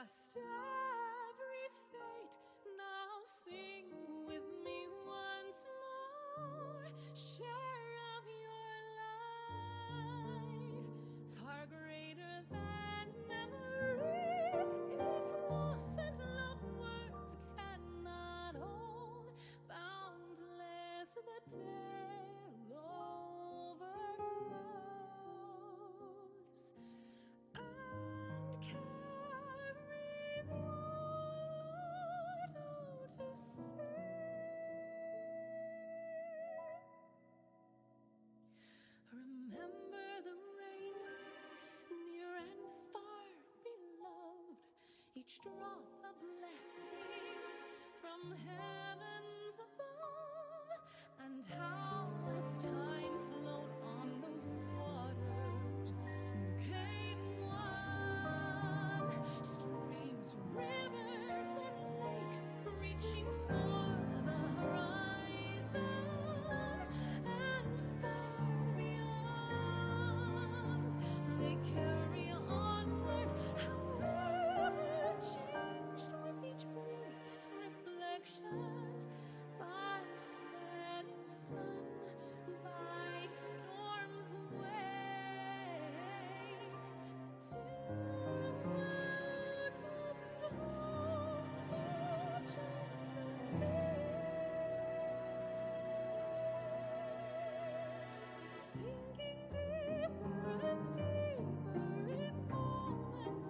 past every fate. Now sing with me once more. Share of your life, far greater than memory. Its loss and love words cannot hold. Boundless the tale overflows and carries your Lord out to sea. Remember the rain, near and far beloved, each drop a blessing from heavens above. And how as time flowed on those waters became one, streams, rivers, and lakes reaching for the horizon and far beyond. They carry onward, however changed with each brief reflection, by setting sun, by storm's wake, till welcomed home to gentle sea. Sinking deeper and deeper in calm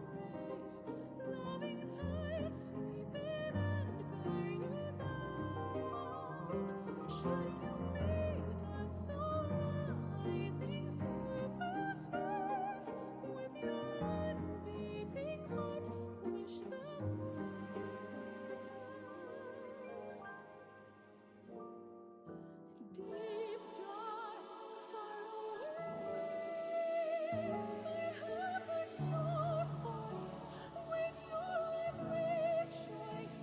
embrace, loving tides sweep in and bear you down. Should you meet a soul rising surface space, with your unbeating heart wish them well. Deep, dark, far away, I have heard your voice with your every choice.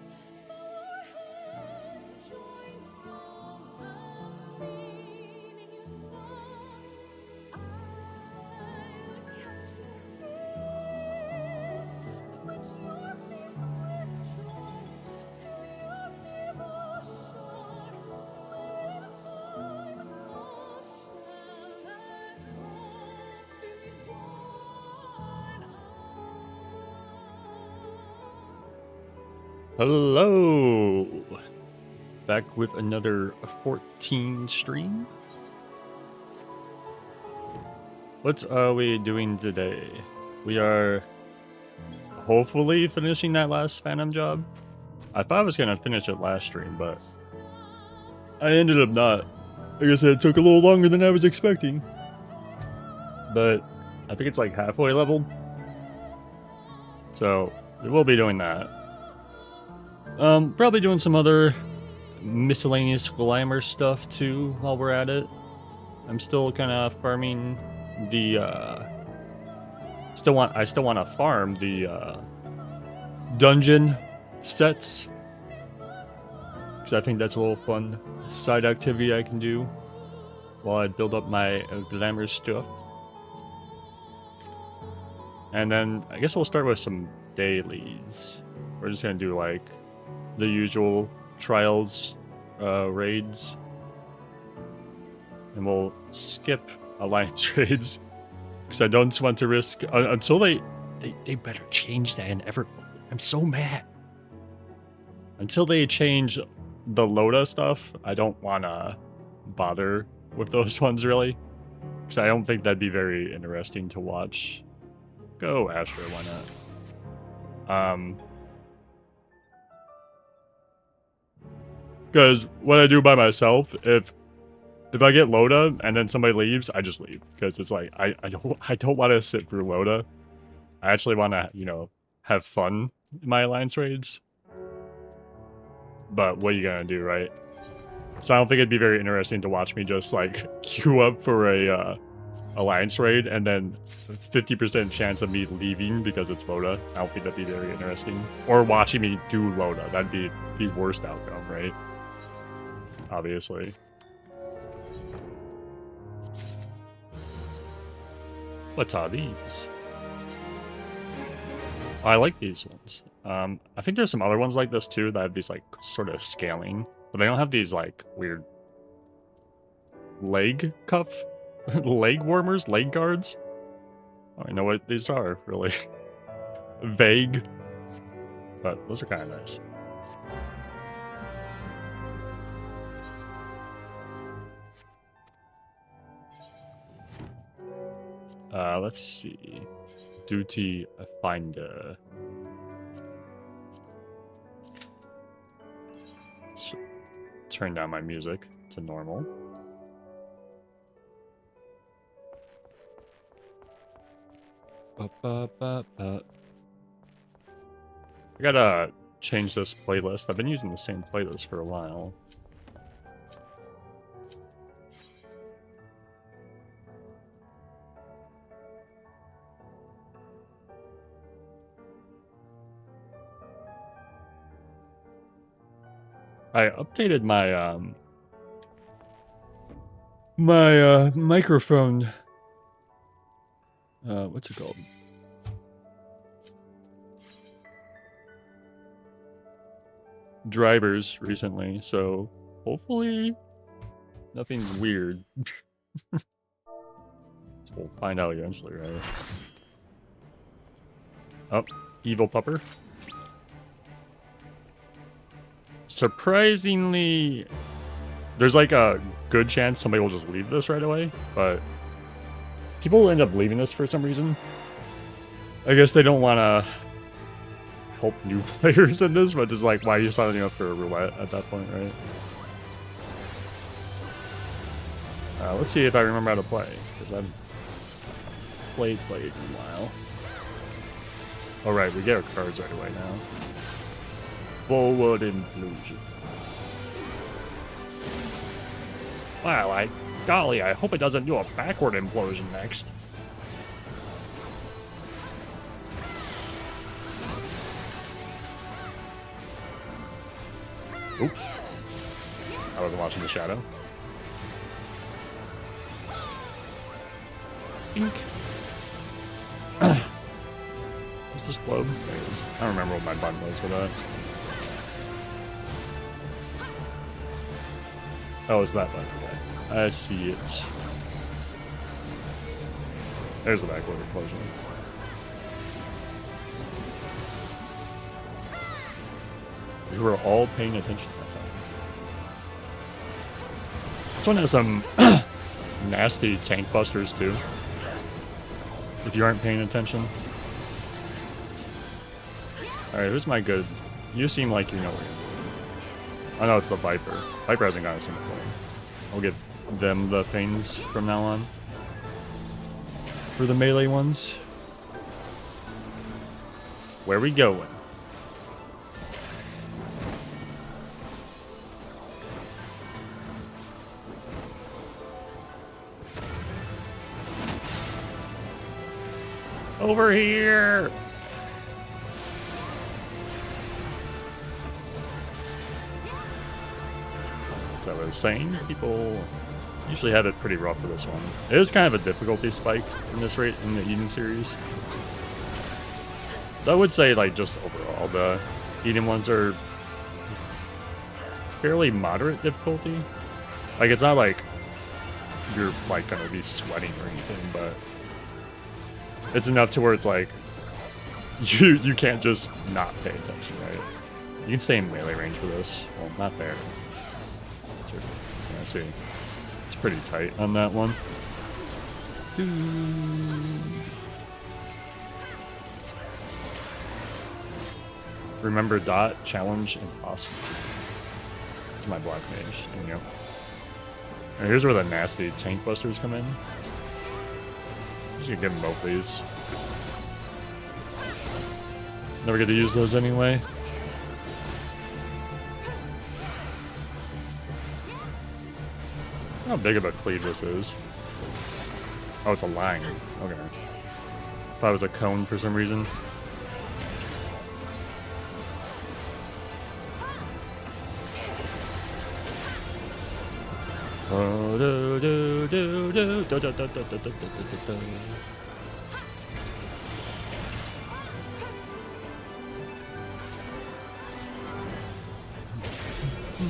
Now our hands join round the meaning you sought. I'll catch your tears, quench your face with joy, till you're never shore. When time all shall as hope be born. Hello! Back with another 14 stream. What are we doing today? We are hopefully finishing that last Phantom job. I thought I was gonna finish it last stream, but I ended up not. Like I said, it took a little longer than I was expecting. But I think it's like halfway leveled. So we will be doing that. Probably doing some other miscellaneous Glamour stuff too while we're at it. I'm still kind of farming the I still want to farm the dungeon sets, because I think that's a little fun side activity I can do while I build up my Glamour stuff. And then I guess we'll start with some dailies. We're just gonna do like the usual trials raids, and we'll skip alliance raids because I don't want to risk until they better change that in Everworld. I'm so mad. Until they change the Loda stuff, I don't want to bother with those ones really, because I don't think that'd be very interesting to watch. Go Asher, why not? Because what I do by myself, if I get Loda and then somebody leaves, I just leave, because it's like I don't want to sit through Loda. I actually want to, you know, have fun in my alliance raids. But what are you gonna do, right? So I don't think it'd be very interesting to watch me just like queue up for a alliance raid and then 50% chance of me leaving because it's Loda. I don't think that'd be very interesting. Or watching me do Loda. That'd be the worst outcome, right? Obviously. What are these? I like these ones. I think there's some other ones like this too that have these like sort of scaling, but they don't have these like weird leg cuff, leg warmers, leg guards. I don't know what these are really. Vague, but those are kind of nice. Let's see. Duty finder. Let's turn down my music to normal. I gotta change this playlist. I've been using the same playlist for a while. I updated my microphone. What's it called? Drivers recently, so hopefully nothing weird. So we'll find out eventually, right? Oh, evil pupper. Surprisingly, there's like a good chance somebody will just leave this right away, but people will end up leaving this for some reason. I guess they don't want to help new players in this, but just like, why are you signing up for a roulette at that point, right? Let's see if I remember how to play, because I've played in a while. All right, we get our cards right away now. Forward implosion. Wow, golly, I hope it doesn't do a backward implosion next. Oops. I wasn't watching the shadow. Pink. What's this globe? There it is. I don't remember what my button was for that. Oh, it's that button. Okay. I see it. There's the backward implosion. We were all paying attention that time. This one has some nasty tank busters too. If you aren't paying attention. Alright, who's my good? You seem like you know what you're doing. Oh no, it's the Viper. Viper hasn't got a single point. I'll give them the things from now on. For the melee ones. Where we going? Over here! As I was saying, people usually have it pretty rough for this one. It is kind of a difficulty spike in this rate in the Eden series. So I would say, like, just overall, the Eden ones are fairly moderate difficulty. Like, it's not like you're, like, gonna be sweating or anything, but it's enough to where it's like you can't just not pay attention, right? You can stay in melee range for this. Well, not there. Yeah, see, it's pretty tight on that one. Remember dot challenge impossible. It's my black mage. There you go. And here's where the nasty tank busters come in. I'm just gonna give them both these. Never get to use those anyway. How big of a cleave this is. Oh, it's a line. Okay. Thought it was a cone for some reason. I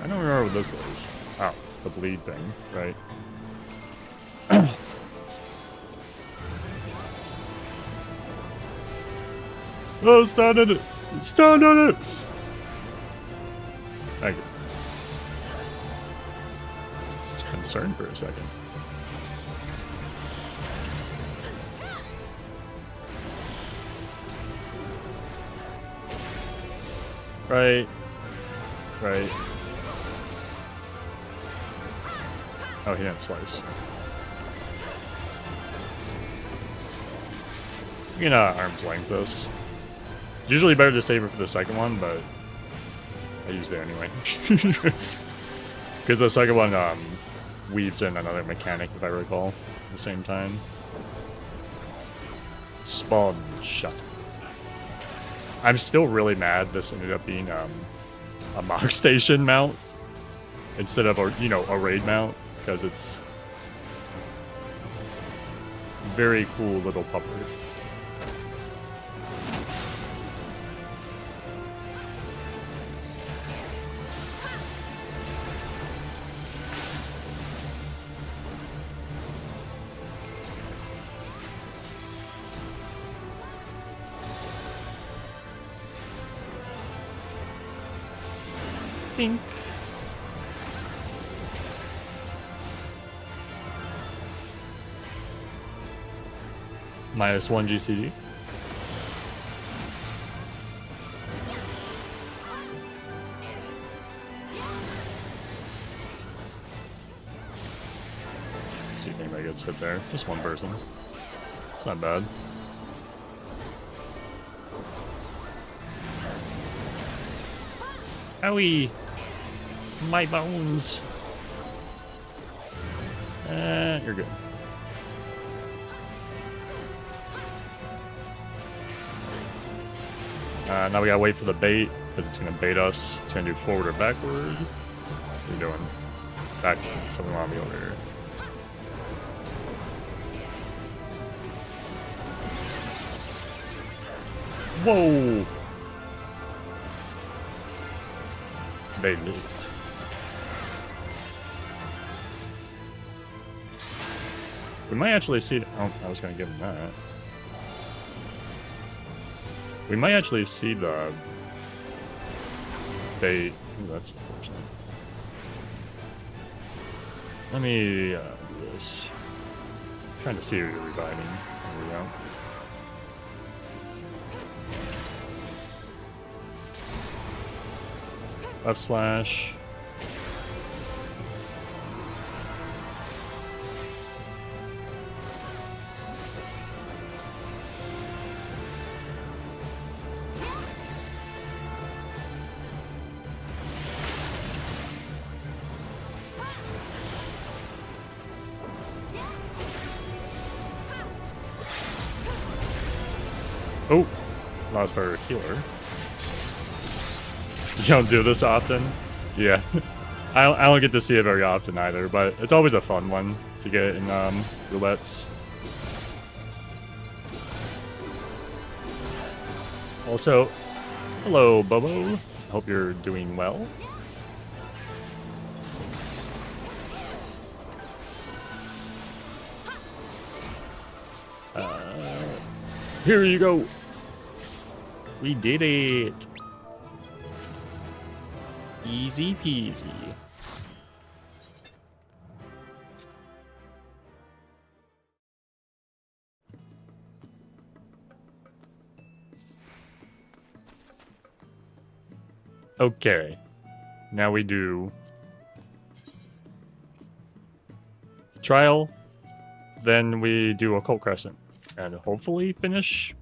don't remember what this is. Oh, the bleed thing, right? Oh, stand in it! Stand in it! Thank you. I was concerned for a second. Right. Right. Oh, he didn't slice. You can arm's length this. Usually better to save it for the second one, but I used it anyway. Because the second one weaves in another mechanic, if I recall, at the same time. Spawn shut. I'm still really mad this ended up being a mock station mount instead of a raid mount, because it's very cool little pupper. Think. -1 GCD. See if anybody gets hit there. Just one person. It's not bad. Owie! My bones! You're good. Now we gotta wait for the bait, because it's gonna bait us. It's gonna do forward or backward. What are you doing? Backward. Something on me over here. Whoa! They lived. We might actually see. Oh, I was gonna give him that. We might actually see the bait. Ooh, that's unfortunate. Let me do this. I'm trying to see who you're reviving. There we go. Left slash. Oh, lost our healer. You don't do this often? Yeah. I don't get to see it very often either, but it's always a fun one to get in roulettes. Also, hello, Bobo. Hope you're doing well. Here you go. We did it. Easy peasy. Okay. Now we do trial, then we do Occult Crescent, and hopefully finish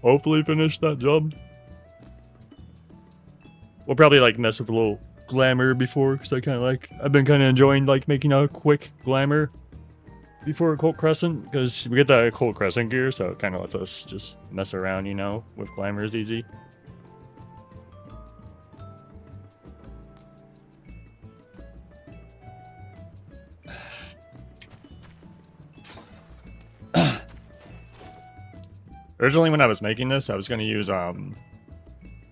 that job. We'll probably like mess with a little Glamour before, because I've been kind of enjoying like making a quick Glamour before Occult Crescent, because we get that Occult Crescent gear, so it kind of lets us just mess around, you know, with Glamours easy. Originally, when I was making this, I was going to use,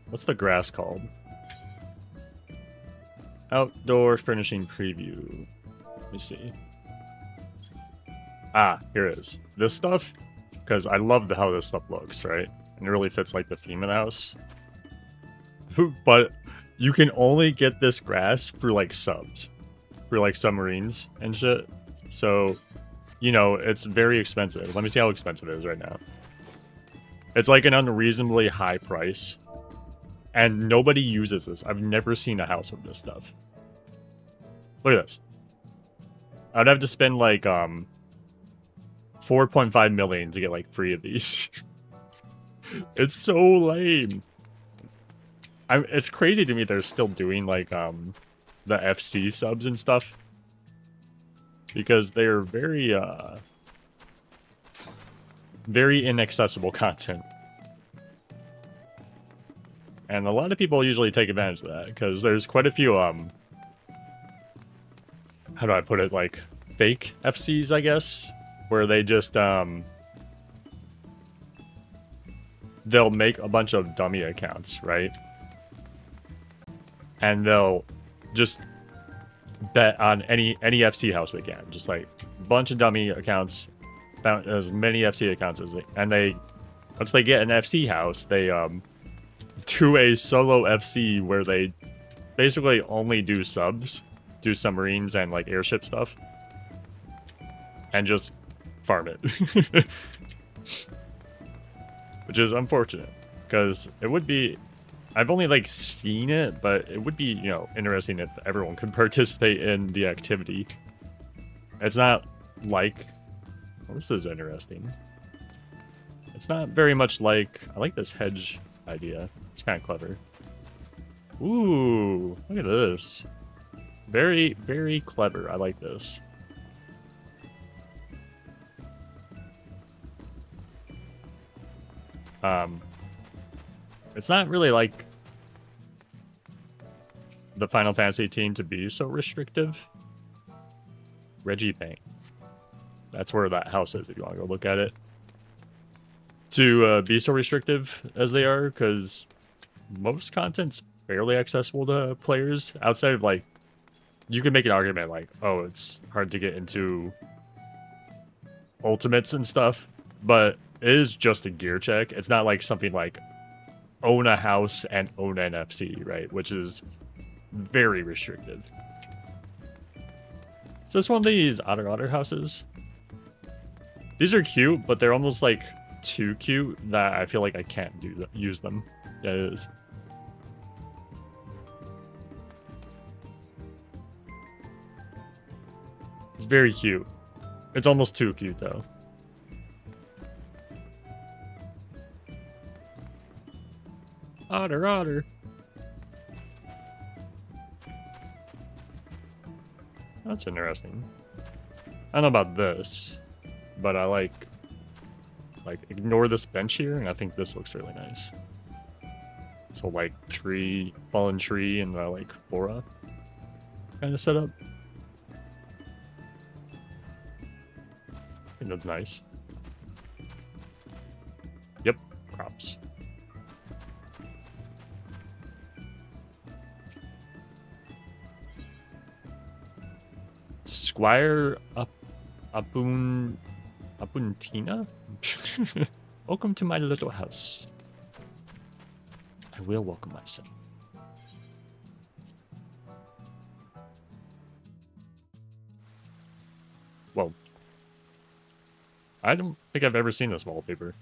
what's the grass called? Outdoor Furnishing Preview. Let me see. Ah, here it is. This stuff, because I love how this stuff looks, right? And it really fits, like, the theme of the house. But you can only get this grass through, like, subs. Through, like, submarines and shit. So, you know, it's very expensive. Let me see how expensive it is right now. It's, like, an unreasonably high price. And nobody uses this. I've never seen a house with this stuff. Look at this. I'd have to spend, like, 4.5 million to get, like, 3 of these. It's so lame. It's crazy to me they're still doing, like, the FC subs and stuff. Because they're very, very inaccessible content. And a lot of people usually take advantage of that, because there's quite a few, how do I put it, like, fake FCs, I guess? Where they just, they'll make a bunch of dummy accounts, right? And they'll just bet on any FC house they can. Just, like, a bunch of dummy accounts, as many FC accounts as they, and once they get an FC house, they, do a solo FC where they basically only do subs, do submarines and like airship stuff, and just farm it. Which is unfortunate, because it would be, I've only like seen it, but it would be, you know, interesting if everyone could participate in the activity. It's not like, well, this is interesting. It's not very much like, I like this hedge idea. It's kind of clever. Ooh, look at this. Very, very clever. I like this. It's not really like the Final Fantasy team to be so restrictive. Reggie Bank. That's where that house is if you want to go look at it. To be so restrictive as they are, because most content's fairly accessible to players outside of, like, you can make an argument like, oh, it's hard to get into ultimates and stuff, but it is just a gear check. It's not like something like own a house and own an FC, right? Which is very restrictive. Is this one of these otter houses? These are cute, but they're almost like too cute that I feel like I can't use them. Yeah, it is. It's very cute. It's almost too cute though. Otter. That's interesting. I don't know about this, but I like ignore this bench here, and I think this looks really nice. So like fallen tree, and like flora kind of setup. I think that's nice. Yep, props. Squire Apuntina? Welcome to my little house. I will welcome myself. Well, I don't think I've ever seen this wallpaper.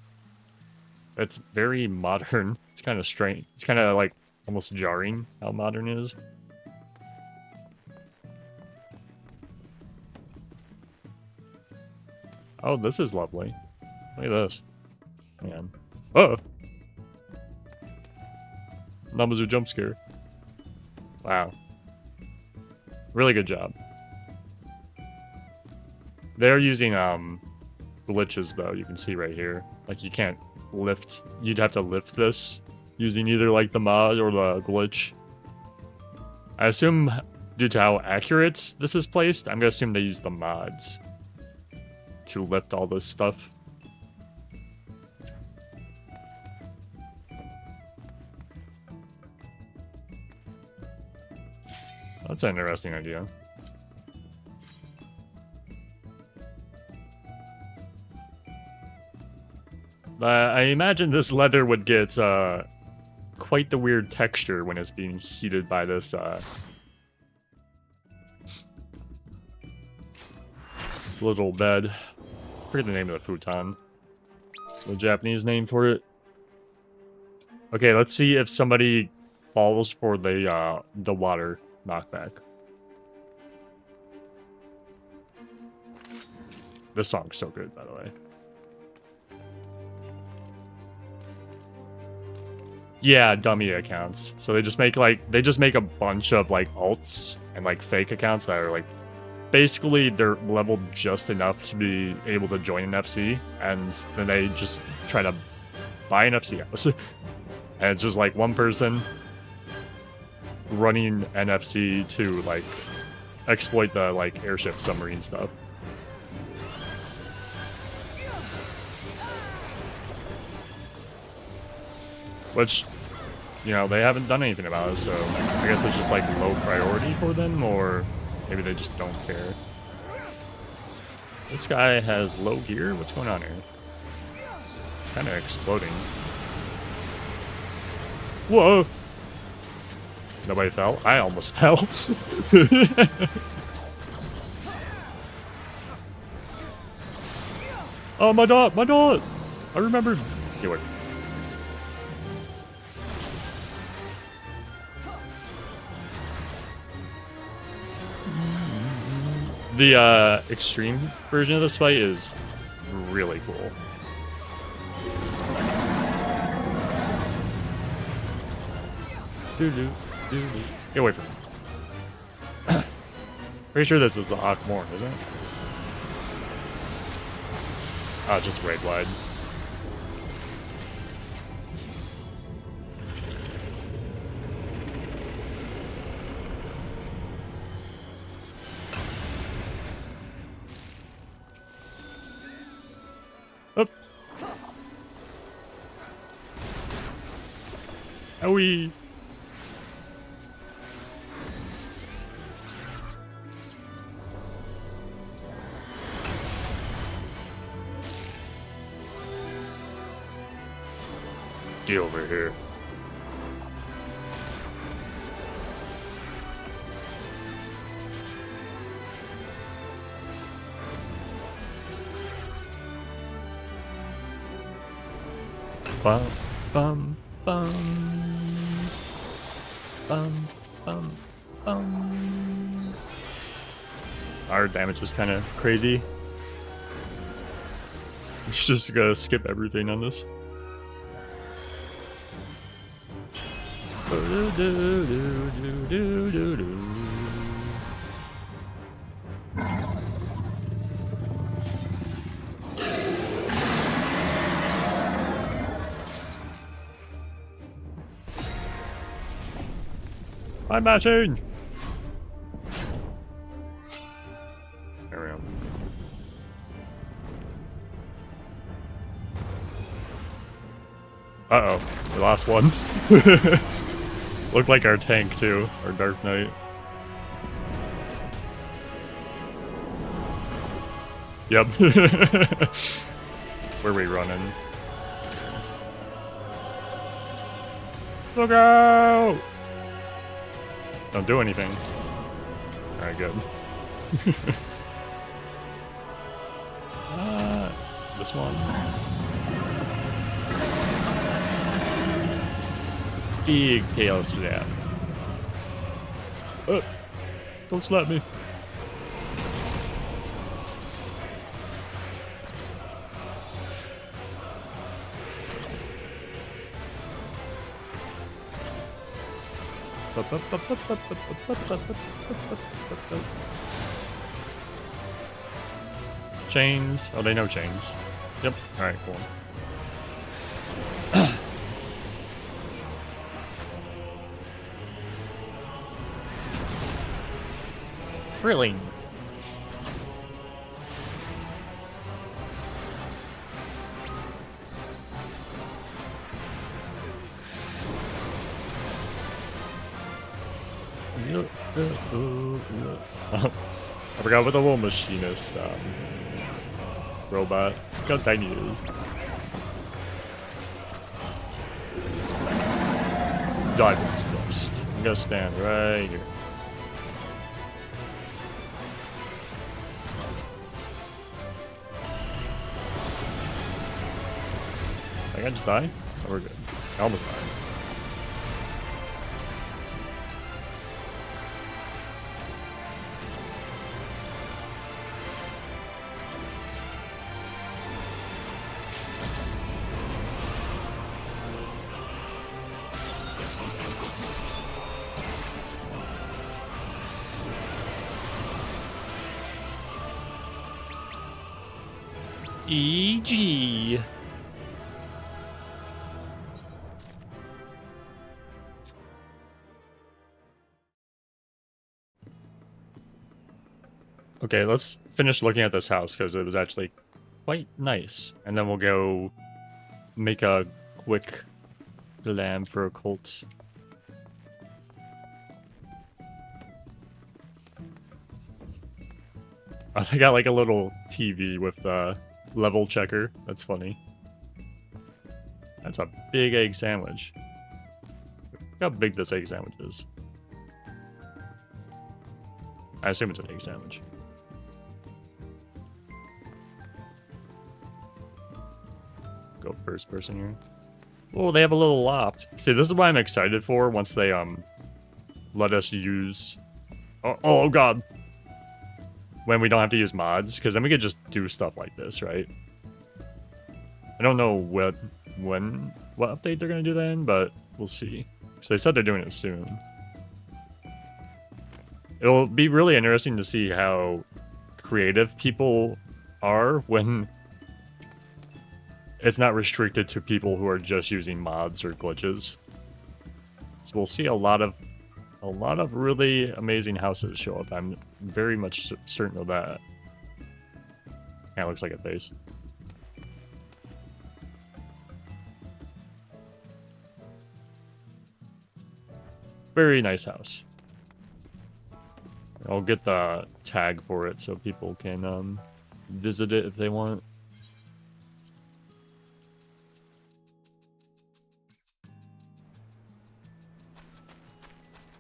It's very modern. It's kind of strange. It's kind of like almost jarring how modern it is. Oh, this is lovely. Look at this. Man. Oh! Namazu jump scare. Wow. Really good job. They're using glitches though, you can see right here. Like you can't lift, you'd have to lift this using either like the mod or the glitch. I assume due to how accurate this is placed, I'm gonna assume they use the mods to lift all this stuff. That's an interesting idea. I imagine this leather would get quite the weird texture when it's being heated by this little bed. I forget the name of the futon. The Japanese name for it. Okay, let's see if somebody falls for the water knockback. This song's so good, by the way. Yeah, dummy accounts. So they just make a bunch of like alts and like fake accounts that are like basically they're leveled just enough to be able to join an FC, and then they just try to buy an FC house. And it's just like one person running NFC to like exploit the like airship submarine stuff. Which, you know, they haven't done anything about it, so I guess it's just like low priority for them, or maybe they just don't care. This guy has low gear? What's going on here? Kind of exploding. Whoa! Nobody fell? I almost fell. Oh, my dot! My dot! I remembered. Get away. The extreme version of this fight is really cool. Get away from me. Pretty sure this is the Glamour, isn't it? Oh, just raid wide. Up. Owie. Get over here. Bum, bum, bum. Bum, bum, bum. Our damage was kind of crazy. We just gotta skip everything on this. I'm matching. There we go. Uh-oh, we lost one. Looked like our tank too, our Dark Knight. Yep. Where are we running? Look out! Don't do anything. Alright, good. This one. Big tail slap. Don't slap me. Chains. Oh, they know chains. Yep. Alright, cool. Thrilling. I forgot about the little machinist robot. Look how tiny it is. Dive first. I'm gonna stand right here. I can just die? Oh, we're good. I almost died. EG. Okay, let's finish looking at this house because it was actually quite nice. And then we'll go make a quick glam for Occult. I got like a little TV with the level checker. That's funny. That's a big egg sandwich. Look how big this egg sandwich is. I assume it's an egg sandwich. Go first person here. Oh, they have a little loft. See, this is what I'm excited for once they let us use. Oh god. When we don't have to use mods, because then we could just do stuff like this, right? I don't know what update they're gonna do then, but we'll see. So they said they're doing it soon. It'll be really interesting to see how creative people are when it's not restricted to people who are just using mods or glitches. So we'll see a lot of really amazing houses show up. I'm very much certain of that. Kind of looks like a face. Very nice house. I'll get the tag for it so people can visit it if they want.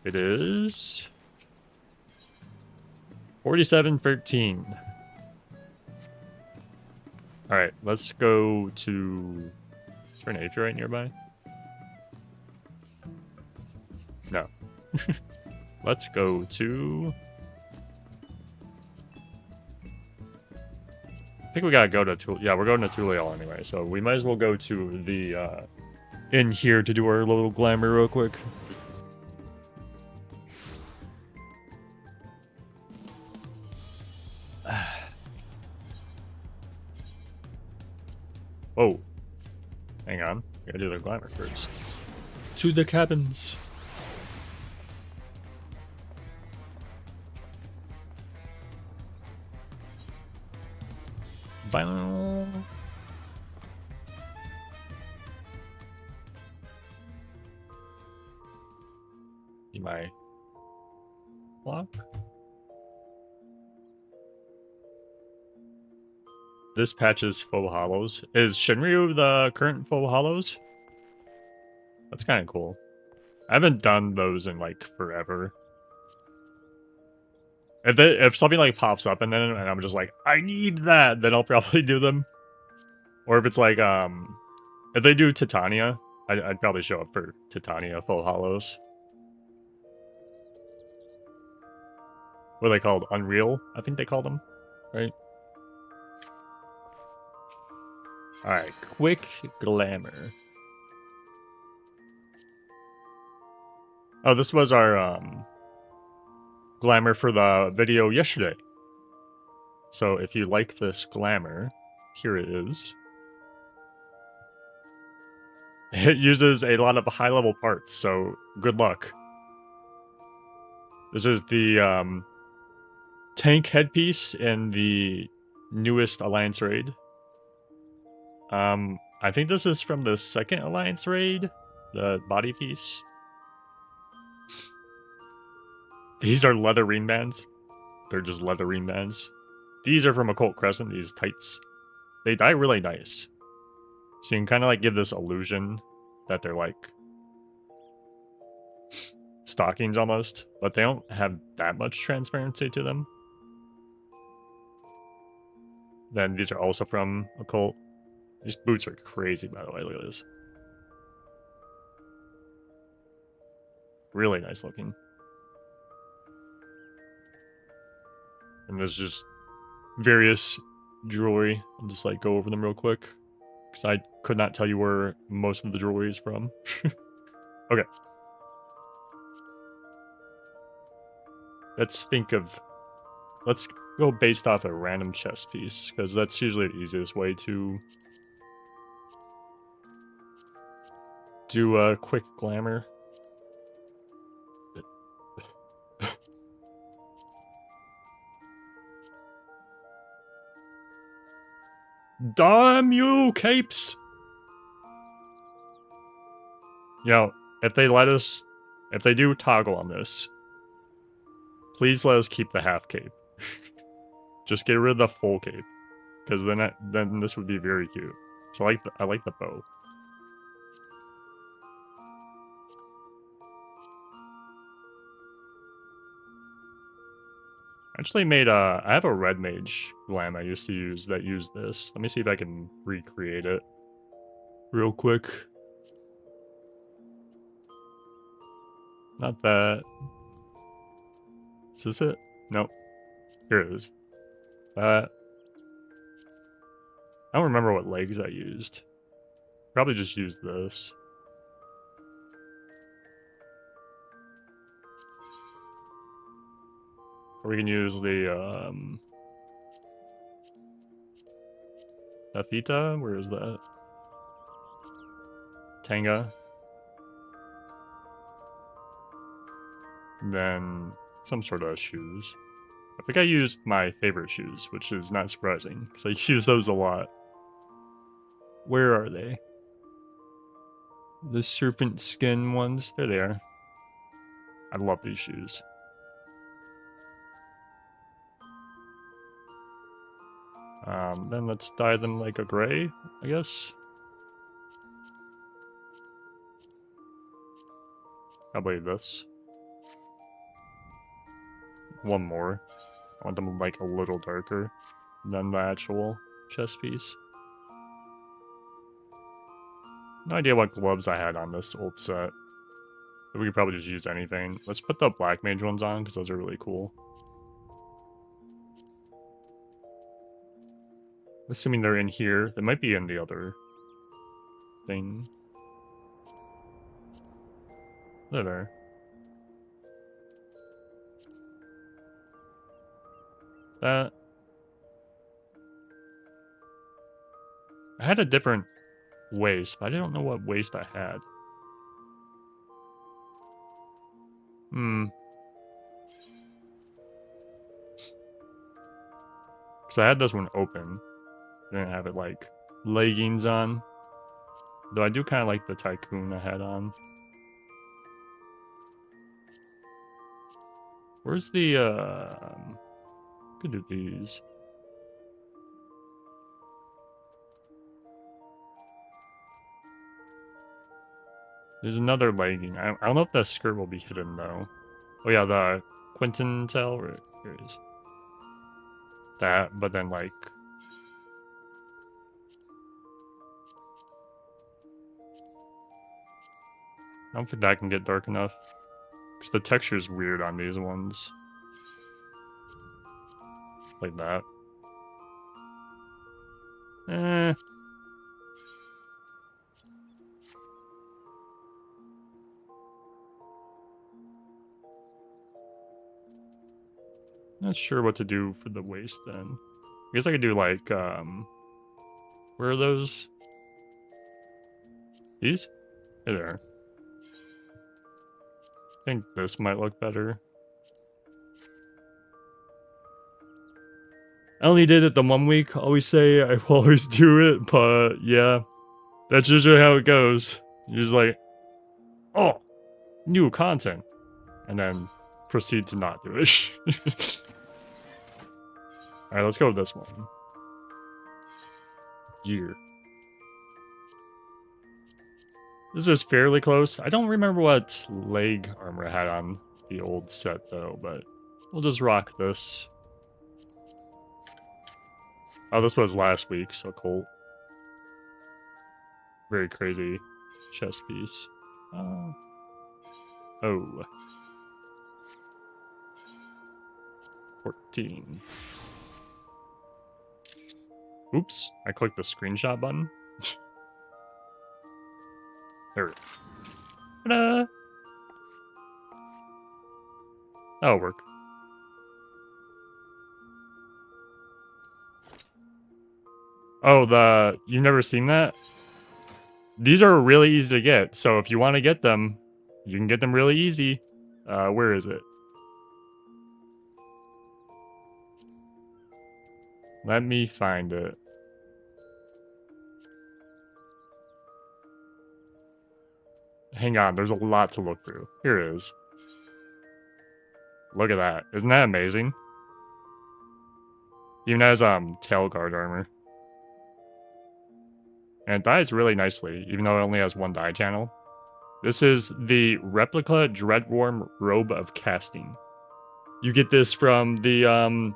It is 4713. All right, let's go to. Is there an atrium nearby? No. Let's go to. I think we gotta go to Tul. Yeah, we're going to Tulial anyway, so we might as well go to the in here to do our little glamour real quick. Oh, hang on. Gotta do the glamour first. To the cabins. Vinyl. See my block. This patches faux hollows. Is Shinryu the current faux hollows? That's kind of cool. I haven't done those in like forever. If something like pops up and I'm just like, I need that, then I'll probably do them. Or if it's like if they do Titania, I'd probably show up for Titania faux hollows. What are they called? Unreal? I think they call them, right? Alright, quick glamour. Oh, this was our glamour for the video yesterday. So if you like this glamour, here it is. It uses a lot of high-level parts, so good luck. This is the tank headpiece in the newest Alliance raid. I think this is from the second Alliance raid, the body piece. These are leather ring bands. they're just leathery meds. These are from Occult Crescent, these tights. They dye really nice. So you can kind of like give this illusion that they're like stockings almost, but they don't have that much transparency to them. Then these are also from Occult. These boots are crazy, by the way. Look at this. Really nice looking. And there's just various jewelry. I'll just like go over them real quick, because I could not tell you where most of the jewelry is from. Okay. Let's go based off a random chess piece, because that's usually the easiest way to do a quick glamour. Damn you, capes! You know, if they do toggle on this, please let us keep the half cape. Just get rid of the full cape, because then this would be very cute. So I like the bow. I actually made I have a red mage glam I used to use that used this. Let me see if I can recreate it real quick. Not that. Is this it? Nope. Here it is. I don't remember what legs I used. Probably just used this. Or we can use the Nafita? Where is that? Tanga. And then some sort of shoes. I think I used my favorite shoes, which is not surprising, because I use those a lot. Where are they? The serpent skin ones? There they are. I love these shoes. Then let's dye them like a gray, I guess. Probably this. One more. I want them like a little darker than the actual chest piece. No idea what gloves I had on this old set. But we could probably just use anything. Let's put the black mage ones on, because those are really cool. Assuming they're in here. They might be in the other thing. They're there. That. I had a different waist, but I don't know what waist I had. Because I had this one open. Didn't have it like leggings on. Though I do kind of like the tycoon I had on. Where's the could do these. There's another legging. I don't know if the skirt will be hidden though. Oh yeah, the Quentin tail. Here it is. That, but then like. I don't think that can get dark enough. Because the texture's weird on these ones. Like that. Not sure what to do for the waist then. I guess I could do like, where are those? These? Hey there. I think this might look better. I only did it the 1 week. I always say I will always do it, but yeah. That's usually how it goes. You're just like, oh, new content. And then proceed to not do it. All right, let's go with this one. Gear. This is fairly close. I don't remember what leg armor I had on the old set though, but we'll just rock this. Oh, this was last week, so cool. Very crazy chest piece. Oh. 14. Oops, I clicked the screenshot button. There we go. Ta-da! That'll work. Oh, you've never seen that? These are really easy to get, so if you want to get them, you can get them really easy. Where is it? Let me find it. Hang on, there's a lot to look through. Here it is. Look at that. Isn't that amazing? Even has tail guard armor. And it dies really nicely, even though it only has one die channel. This is the Replica Dreadworm Robe of Casting. You get this from the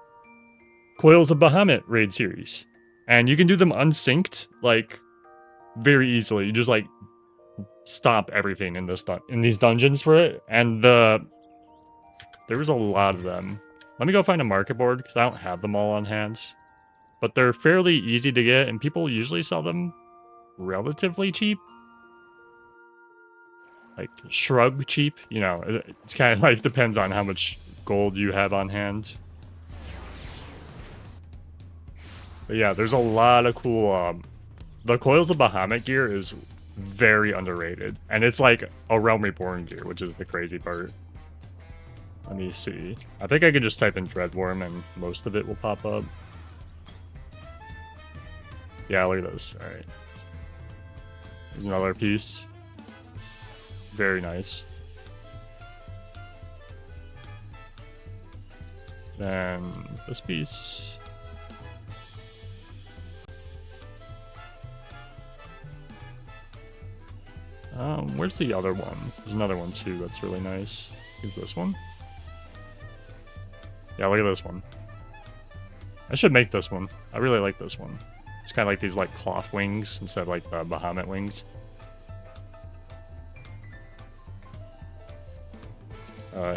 Coils of Bahamut raid series. And you can do them unsynced, like, very easily. You just, like, stomp everything in these dungeons for it. And there's a lot of them. Let me go find a market board, because I don't have them all on hand. But they're fairly easy to get, and people usually sell them relatively cheap. Like, shrug cheap. You know, it's kind of like depends on how much gold you have on hand. But yeah, there's a lot of cool... the Coils of Bahamut gear is very underrated. And it's like a Realm Reborn gear, which is the crazy part. Let me see. I think I could just type in Dreadworm and most of it will pop up. Yeah, look at this. Alright. There's another piece. Very nice. Then this piece. Where's the other one? There's another one too that's really nice. Is this one? Yeah, look at this one. I should make this one. I really like this one. It's kind of like these like cloth wings instead of like the Bahamut wings.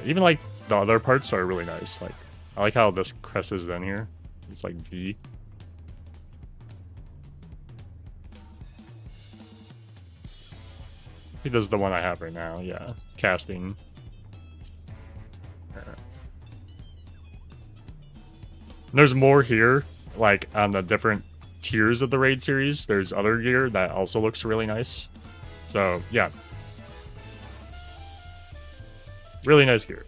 Even like the other parts are really nice. Like I like how this crest is in here. It's like V. He does the one I have right now. Yeah, casting. There's more here, like on the different tiers of the raid series. There's other gear that also looks really nice. So yeah, really nice gear.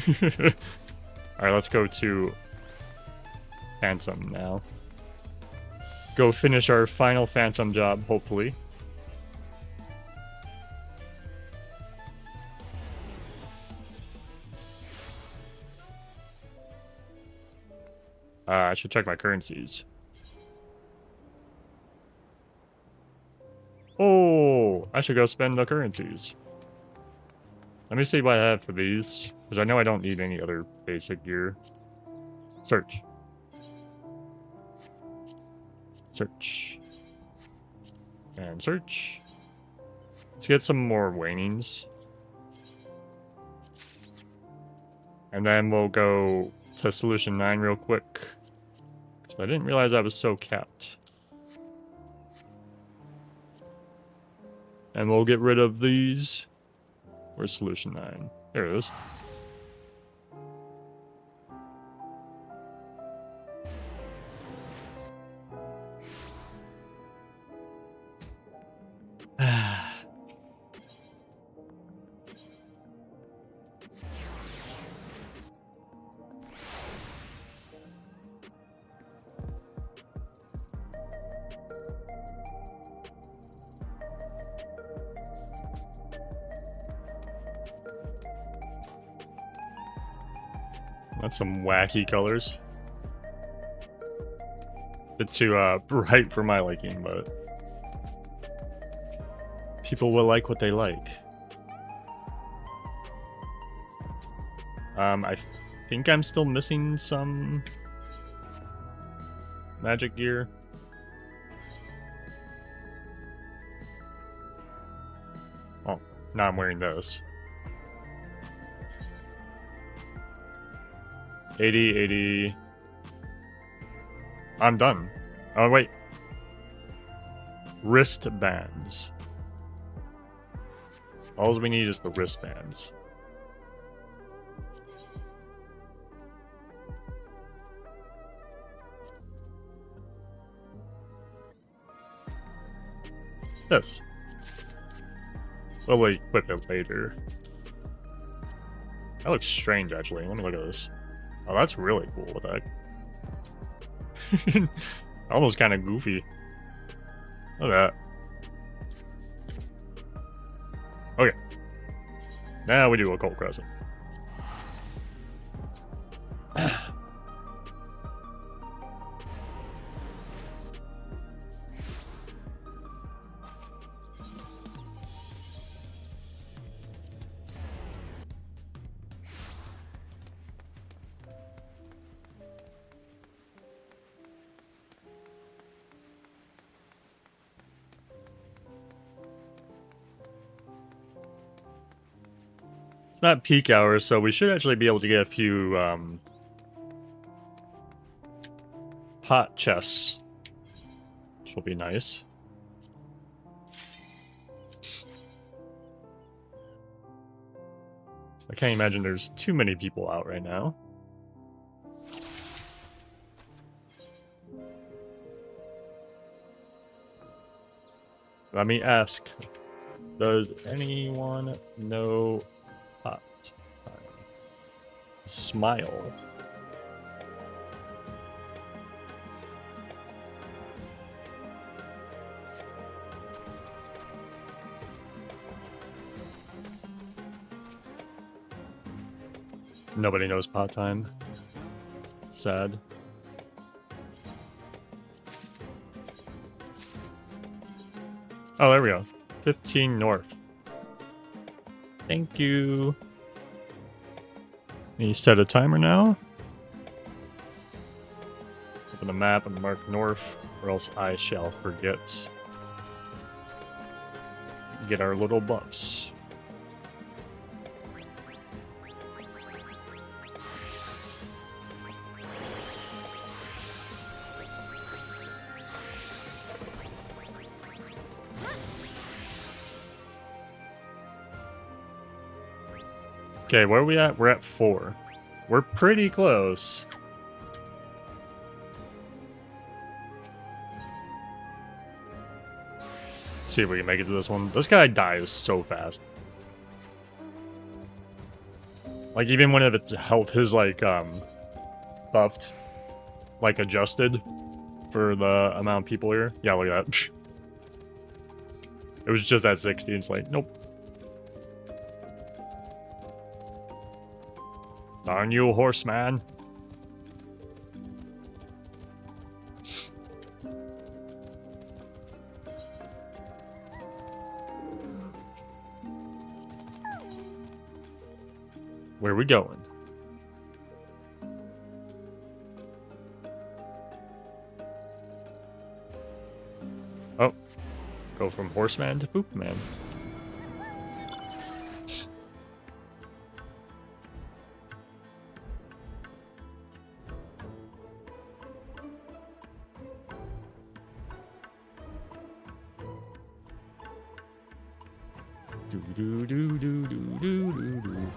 All right, let's go to Phantom now. Go finish our final Phantom job, hopefully. I should check my currencies. Oh, I should go spend the currencies. Let me see what I have for these, because I know I don't need any other basic gear. Search. Search. And search. Let's get some more wanings. And then we'll go to Solution 9 real quick. Because I didn't realize I was so capped. And we'll get rid of these. Where's Solution 9? There it is. That's some wacky colors. bit too bright for my liking, but people will like what they like. I think I'm still missing some magic gear. Oh, now I'm wearing those. 80. I'm done. Oh, wait. Wristbands. All we need is the wristbands. This. We'll equip it later. That looks strange, actually. Let me look at this. Oh, that's really cool. What the heck? Almost kind of goofy. Look at that. Okay. Now we do Occult Crescent. It's not peak hours, so we should actually be able to get a few pot chests, which will be nice. I can't imagine there's too many people out right now. Let me ask, does anyone know pot time? Smile. Nobody knows pot time. Sad. Oh, there we go. 15 north. Thank you. Can you set a timer now? Open the map and mark north, or else I shall forget. Get our little buffs. Okay, where are we at? We're at 4. We're pretty close. Let's see if we can make it to this one. This guy dies so fast. Like, even when its health is, like, buffed, like, adjusted for the amount of people here. Yeah, look at that. It was just at 60. It's like, nope. Darn you, horseman. Where are we going? Oh. Go from horseman to poop man. Do do do do do do do do.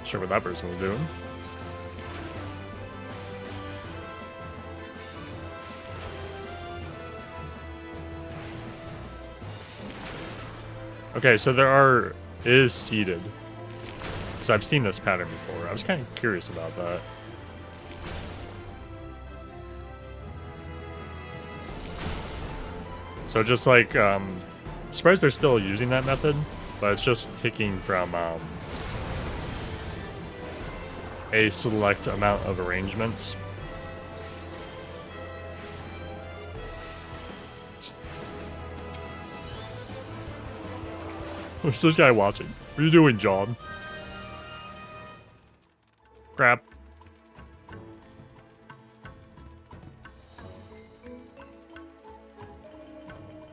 Sure what that person was doing. Okay, so is seated. Because I've seen this pattern before. I was kind of curious about that. So just like, I'm surprised they're still using that method, but it's just picking from a select amount of arrangements. What's this guy watching? What are you doing, John? Crap.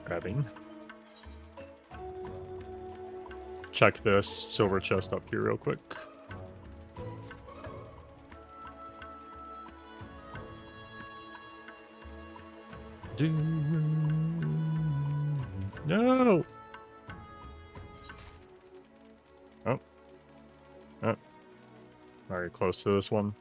Grabbing. Check this silver chest up here real quick. No. Oh. Oh. Very close to this one.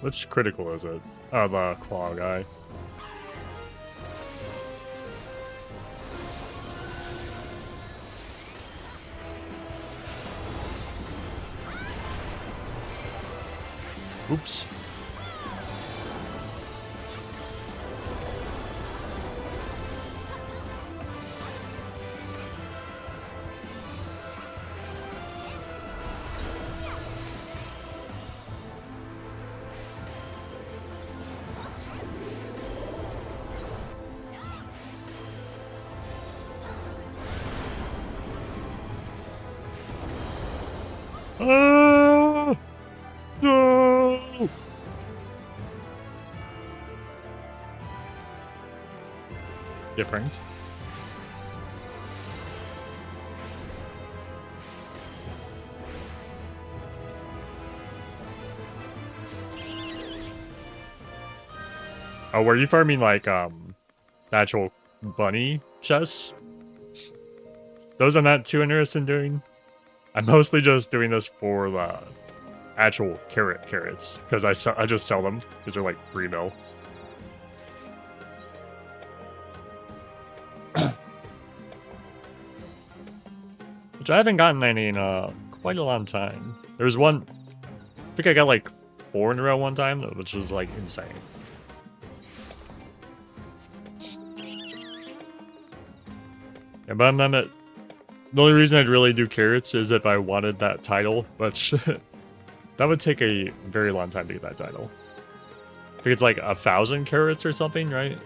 Which critical is it? Oh, the claw guy. Oops. Ah! No! Get pranked. Oh, were you farming like actual bunny chests? Those I'm not too interested in doing. I'm mostly just doing this for the actual carrots because I just sell them because they're like 3 mil. Which I haven't gotten any in quite a long time. There's one, I think I got like 4 in a row one time, which was like insane. Yeah, but I'm not. The only reason I'd really do carrots is if I wanted that title, but that would take a very long time to get that title. I think it's like 1,000 carrots or something, right?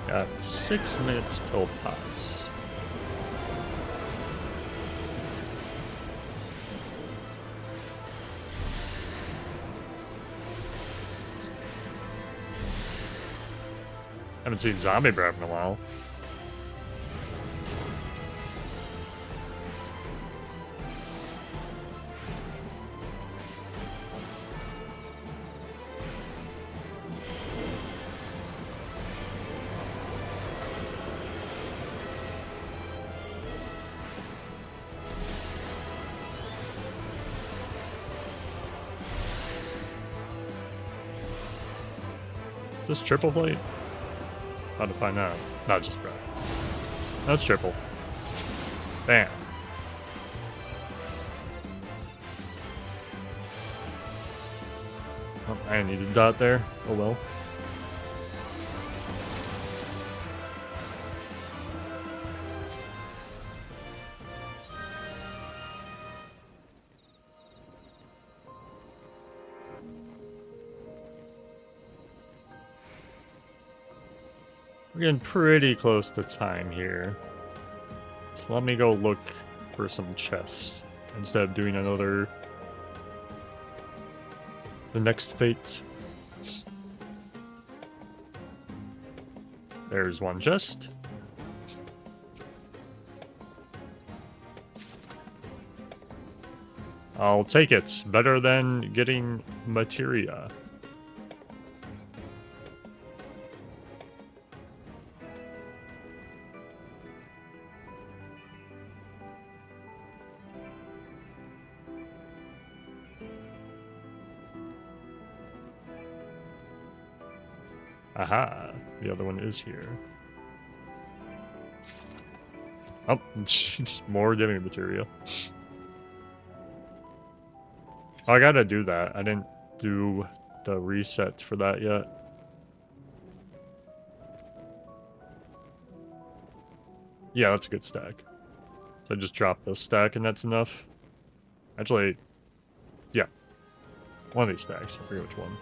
Got 6 minutes till pots. Haven't seen Zombie Breath in a while. Is this triple plate? How to find out? Not just breath. That's triple. Bam. Oh, I needed a dot there. Oh well. We're getting pretty close to time here. So let me go look for some chests instead of doing another... the next fate. There's one chest. I'll take it. Better than getting materia. Aha, the other one is here. Oh, just more giving material. I gotta do that. I didn't do the reset for that yet. Yeah, that's a good stack. So I just drop this stack and that's enough. Actually, yeah. One of these stacks. I forget which one.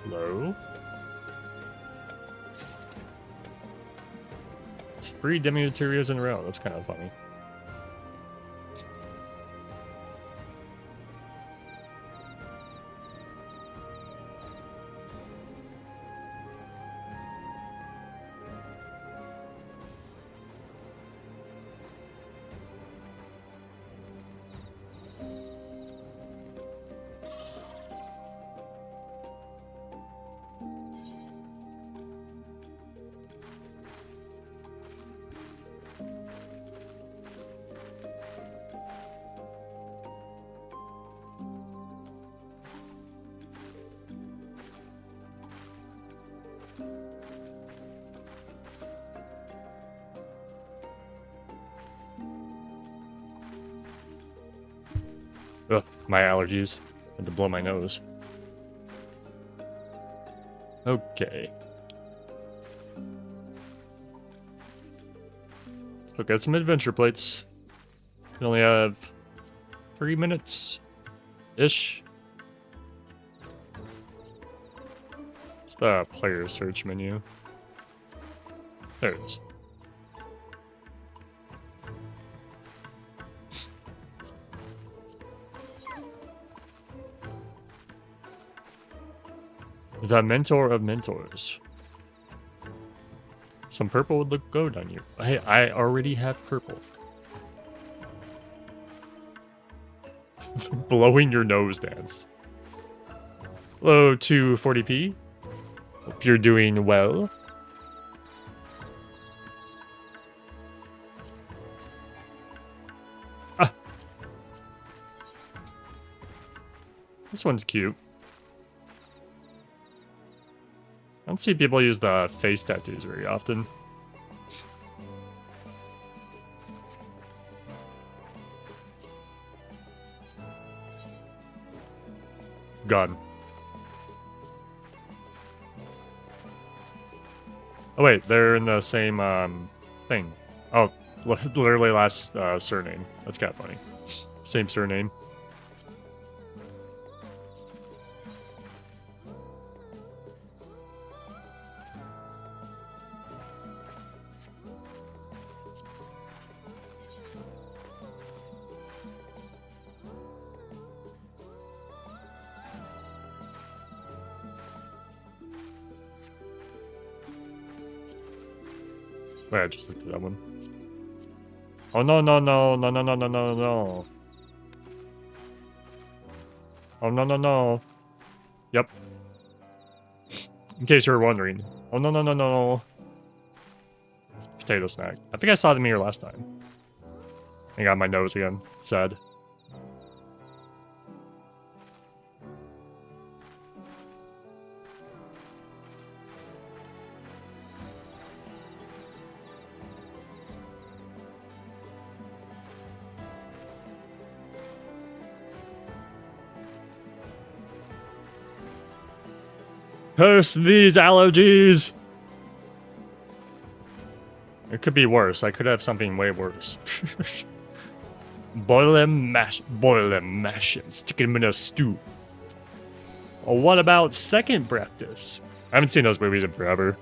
Hello. It's 3 demi materials in a row. That's kind of funny. Ugh, my allergies. I had to blow my nose. Okay. Let's look at some adventure plates. We only have 3 minutes-ish. It's the player search menu. There it is. The mentor of mentors. Some purple would look good on you. Hey, I already have purple. Blowing your nose dance. Hello, 240p. Hope you're doing well. Ah. This one's cute. I don't see people use the face tattoos very often. Gun. Oh wait, they're in the same thing. Oh, literally last surname. That's kind of funny. Same surname. Wait, I just looked at that one. Oh no no no no no no no no no. Oh no no no. Yep. In case you were wondering. Oh no no no no. Potato snack. I think I saw them here last time. I got my nose again. Sad. Curse these allergies! It could be worse. I could have something way worse. Boil them, mash them, stick them in a stew. Well, what about Second Practice? I haven't seen those movies in forever.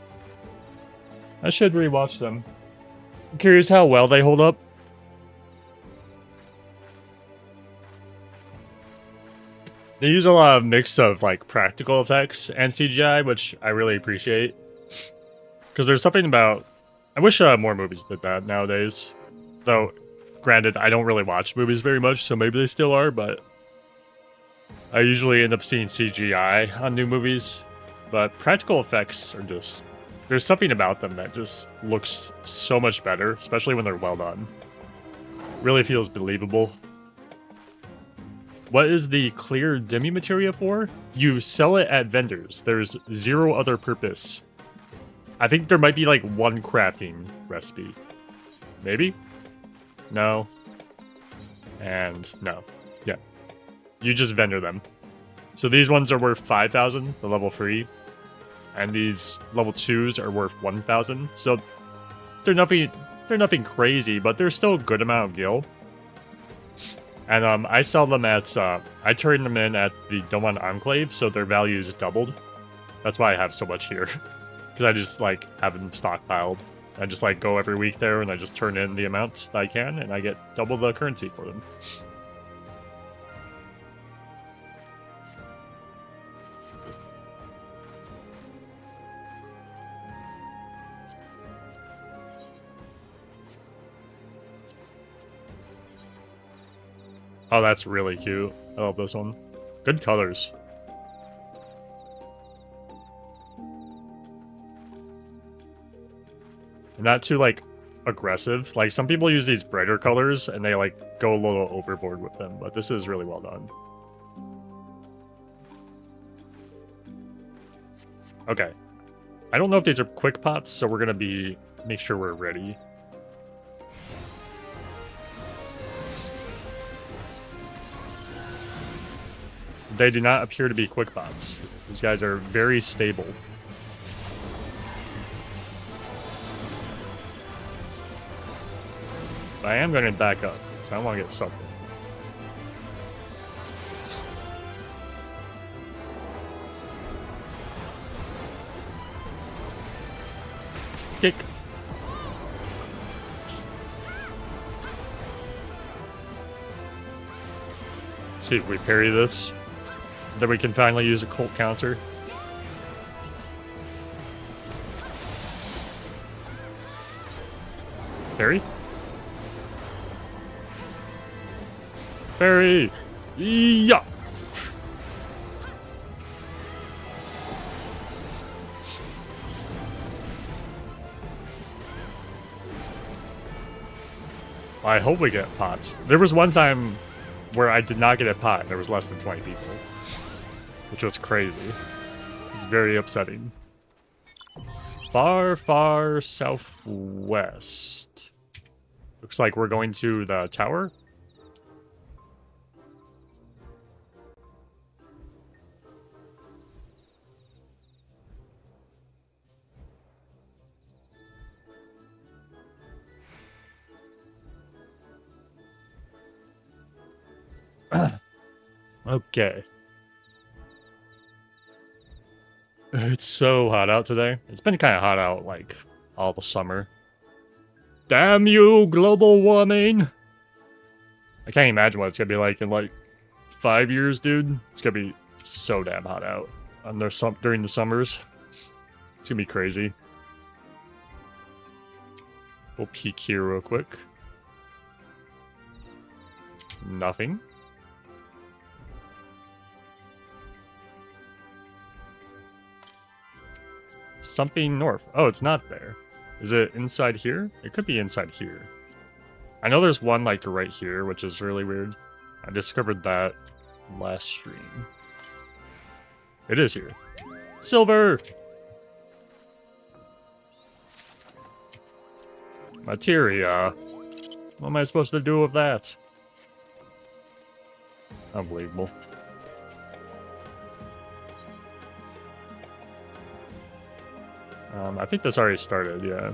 I should rewatch them. I'm curious how well they hold up. They use a lot of mix of like practical effects and CGI, which I really appreciate. Because there's something about... I wish more movies did that nowadays. Though, granted, I don't really watch movies very much, so maybe they still are, but... I usually end up seeing CGI on new movies. But practical effects are just... There's something about them that just looks so much better, especially when they're well done. Really feels believable. What is the clear demi-materia for? You sell it at vendors. There's zero other purpose. I think there might be like one crafting recipe. Maybe? No. And no. Yeah. You just vendor them. So these ones are worth 5,000, the level 3. And these level 2s are worth 1,000. So they're nothing crazy, but they're still a good amount of gil. And I sell them at, I turn them in at the Doman Enclave, so their value is doubled. That's why I have so much here. Because I just, like, have them stockpiled. I just, like, go every week there, and I just turn in the amounts that I can, and I get double the currency for them. Oh, that's really cute. I love this one. Good colors. And not too, like, aggressive. Like, some people use these brighter colors, and they, like, go a little overboard with them. But this is really well done. Okay. I don't know if these are quick pots, so we're gonna make sure we're ready. They do not appear to be quick pots. These guys are very stable. But I am going to back up, because I don't want to get sucked in. Kick. See if we parry this. Then we can finally use a Occult counter. Parry? Parry! Yeah! I hope we get pots. There was one time where I did not get a pot and there was less than 20 people. Which was crazy. It's very upsetting. Far, far southwest. Looks like we're going to the tower. Okay. It's so hot out today. It's been kind of hot out, like, all the summer. Damn you, global warming! I can't imagine what it's gonna be like in, like, 5 years, dude. It's gonna be so damn hot out during the summers. It's gonna be crazy. We'll peek here real quick. Nothing. Something north. Oh, it's not there. Is it inside here? It could be inside here. I know there's one like right here, which is really weird. I discovered that last stream. It is here. Silver! Materia. What am I supposed to do with that? Unbelievable. I think this already started, yeah.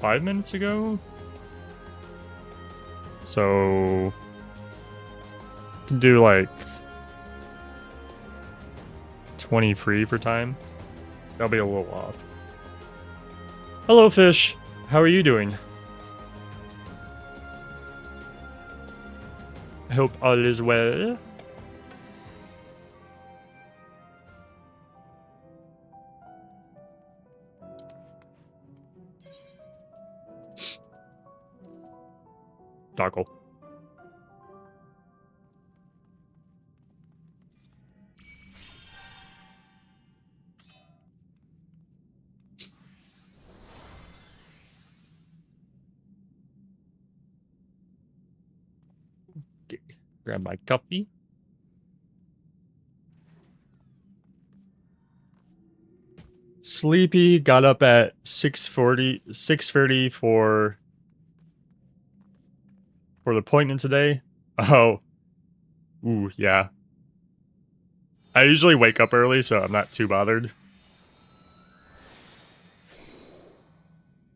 5 minutes ago. So can do like 20 free for time. That'll be a little off. Hello, fish. How are you doing? I hope all is well. Taco. Okay. Grab my coffee. Sleepy, got up at 6:30 for the appointment today. Oh. Ooh, yeah. I usually wake up early, so I'm not too bothered.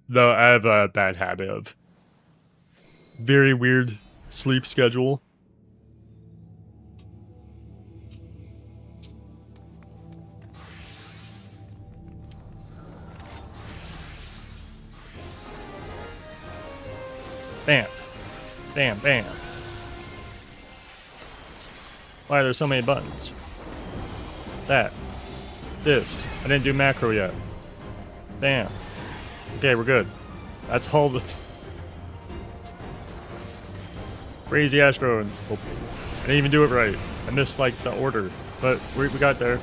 Though I have a bad habit of very weird sleep schedule. Bam. Bam, bam. Why are there so many buttons? That. This. I didn't do macro yet. Bam. Okay, we're good. That's all the... Crazy Astro. And... Oh, I didn't even do it right. I missed, like, the order. But we got there.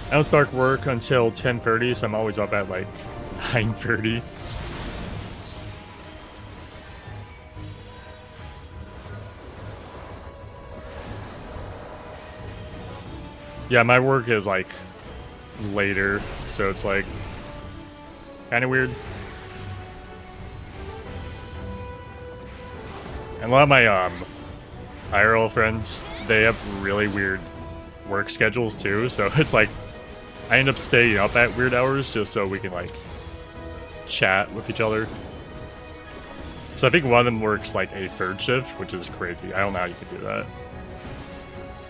I don't start work until 10:30, so I'm always up at like 9:30. Yeah, my work is like later, so it's like kind of weird. And a lot of my IRL friends, they have really weird work schedules too, so it's like I end up staying up at weird hours just so we can like chat with each other. So I think one of them works like a third shift, which is crazy. I don't know how you can do that.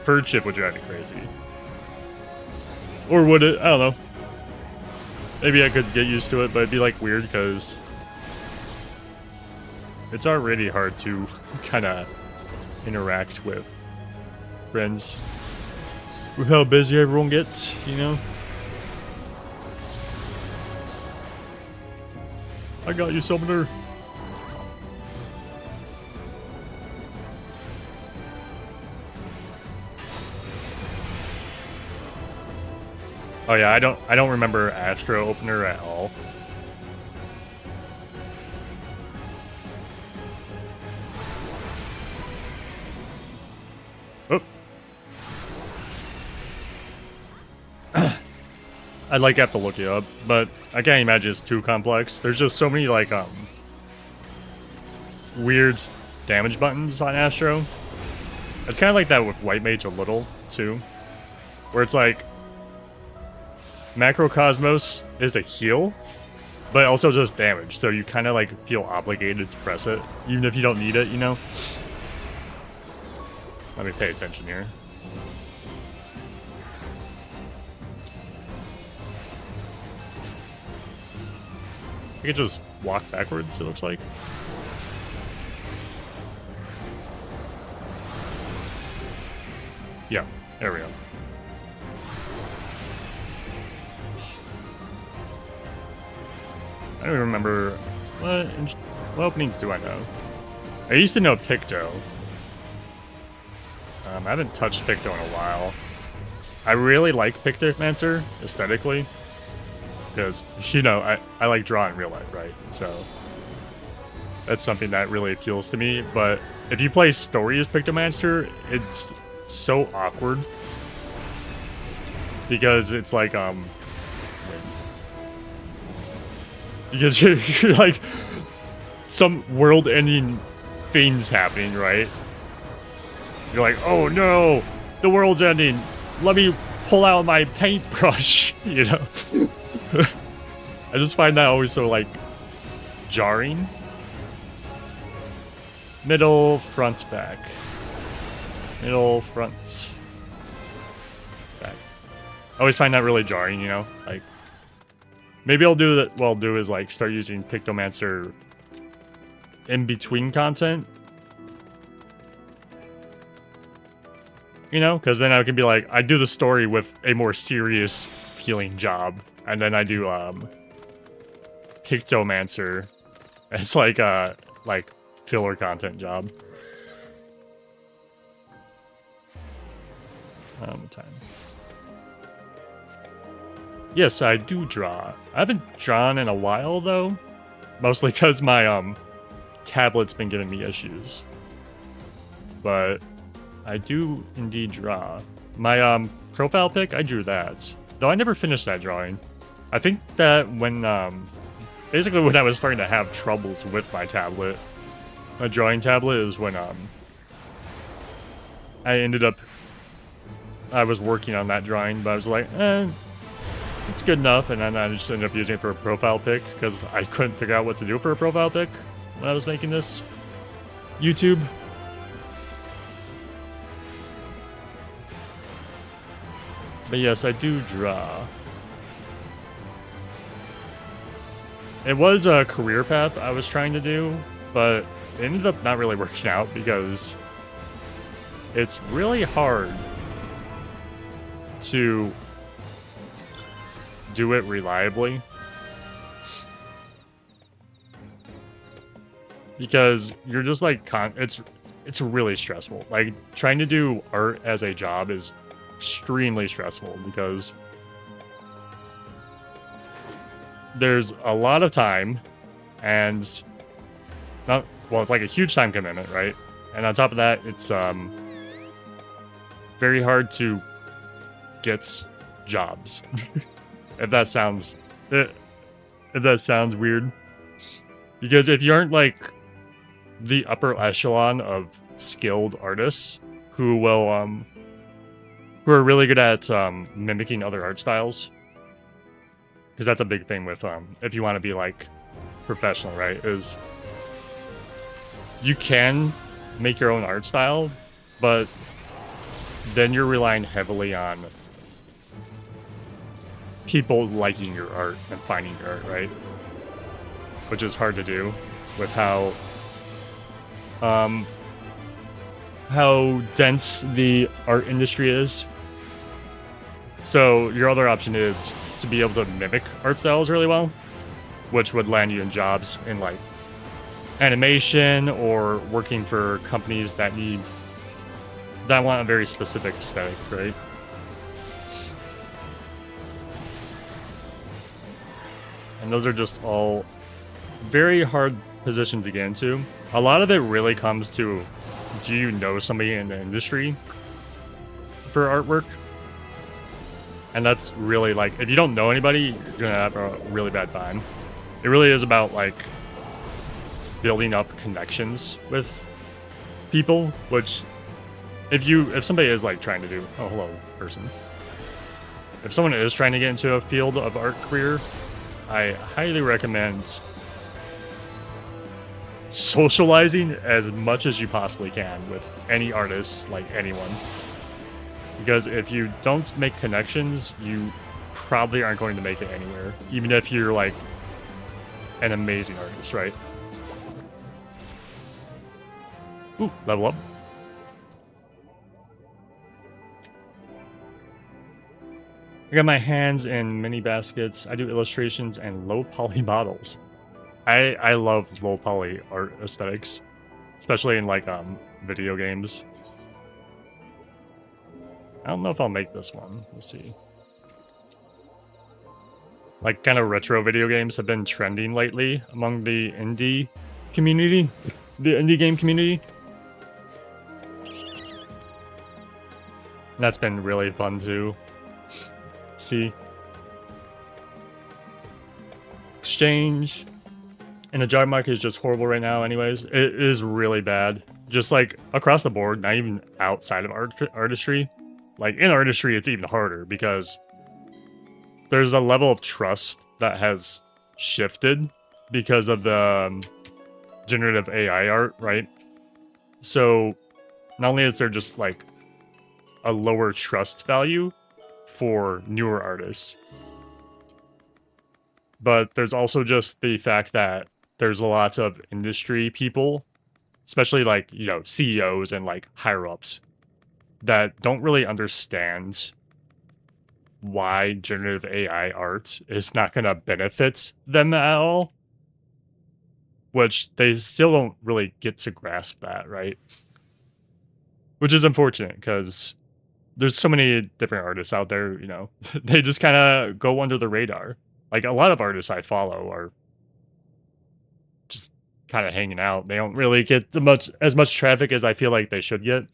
Third shift would drive me crazy. Or would it? I don't know. Maybe I could get used to it, but it'd be like weird because it's already hard to kind of interact with friends with how busy everyone gets, you know? I got you, Summoner. Oh yeah, I don't remember Astro Opener at all. Oh. I'd like have to look it up, but I can't imagine it's too complex. There's just so many like weird damage buttons on Astro. It's kind of like that with White Mage a little too, where it's like Macrocosmos is a heal, but also does damage, so you kind of like feel obligated to press it, even if you don't need it, you know? Let me pay attention here. I could just walk backwards, it looks like. Yeah, there we go. I don't remember what openings do I know. I used to know Picto. I haven't touched Picto in a while. I really like Pictomancer aesthetically because, you know, I like drawing in real life, right? So that's something that really appeals to me. But if you play story as Pictomancer, it's so awkward because it's like because you're like some world-ending things happening, right? You're like, oh no, the world's ending. Let me pull out my paintbrush, you know? I just find that always so, like, jarring. Middle, front, back. Middle, front, back. I always find that really jarring, you know? Like, maybe I'll do that. What I'll do is, like, start using Pictomancer in between content. You know? Because then I can be like, I do the story with a more serious feeling job. And then I do, Pictomancer. It's like filler content job. Time. Yes, I do draw. I haven't drawn in a while though, mostly because my tablet's been giving me issues. But I do indeed draw. My profile pic, I drew that. Though I never finished that drawing. I think that when basically when I was starting to have troubles with my tablet, my drawing tablet, is when I was working on that drawing, but I was like, it's good enough, and then I just ended up using it for a profile pic because I couldn't figure out what to do for a profile pic when I was making this YouTube. But yes, I do draw. It was a career path I was trying to do, but it ended up not really working out because it's really hard to do it reliably. Because you're just like, it's really stressful. Like, trying to do art as a job is extremely stressful because there's a lot of time and it's like a huge time commitment, right? And on top of that, it's very hard to get jobs. if that sounds weird, because if you aren't like the upper echelon of skilled artists who are really good at mimicking other art styles, because that's a big thing with if you want to be like professional, right? Is you can make your own art style, but then you're relying heavily on people liking your art and finding your art, right? Which is hard to do with how dense the art industry is. So your other option is to be able to mimic art styles really well, which would land you in jobs in like animation or working for companies that want a very specific aesthetic, right? And those are just all very hard positions to get into. A lot of it really comes to, do you know somebody in the industry for artwork? And that's really like, if you don't know anybody, you're gonna have a really bad time. It really is about like building up connections with people, which if somebody is like trying to do, oh, hello, person. If someone is trying to get into a field of art career, I highly recommend socializing as much as you possibly can with any artist, like anyone. Because if you don't make connections, you probably aren't going to make it anywhere, even if you're like an amazing artist, right? Ooh, level up. I got my hands in mini baskets. I do illustrations and low poly models. I love low poly art aesthetics, especially in like video games. I don't know if I'll make this one. We'll see. Like kind of retro video games have been trending lately among the indie community, the indie game community. And that's been really fun to see. Exchange. And the job market is just horrible right now anyways. It is really bad. Just like across the board, not even outside of artistry. Like, in our industry, it's even harder because there's a level of trust that has shifted because of the generative AI art, right? So not only is there just like a lower trust value for newer artists, but there's also just the fact that there's a lot of industry people, especially like, you know, CEOs and like higher ups, that don't really understand why generative AI art is not going to benefit them at all, which they still don't really get to grasp that, right? Which is unfortunate because there's so many different artists out there, you know, they just kind of go under the radar. Like, a lot of artists I follow are just kind of hanging out. They don't really get as much traffic as I feel like they should get.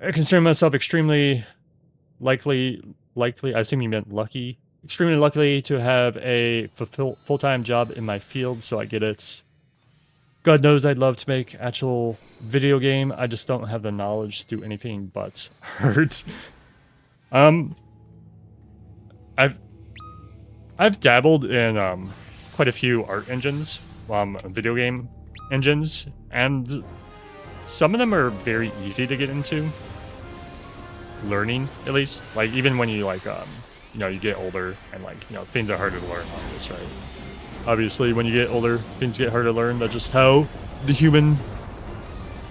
I consider myself extremely likely, I assume you meant lucky, extremely lucky to have a full-time job in my field, so I get it. God knows I'd love to make actual video game. I just don't have the knowledge to do anything but hurt. I've dabbled in quite a few art engines, video game engines, and some of them are very easy to get into. Learning, at least. Like, even when you, like, you know, you get older and, like, you know, things are harder to learn on this, right? Obviously, when you get older, things get harder to learn. That's just how the human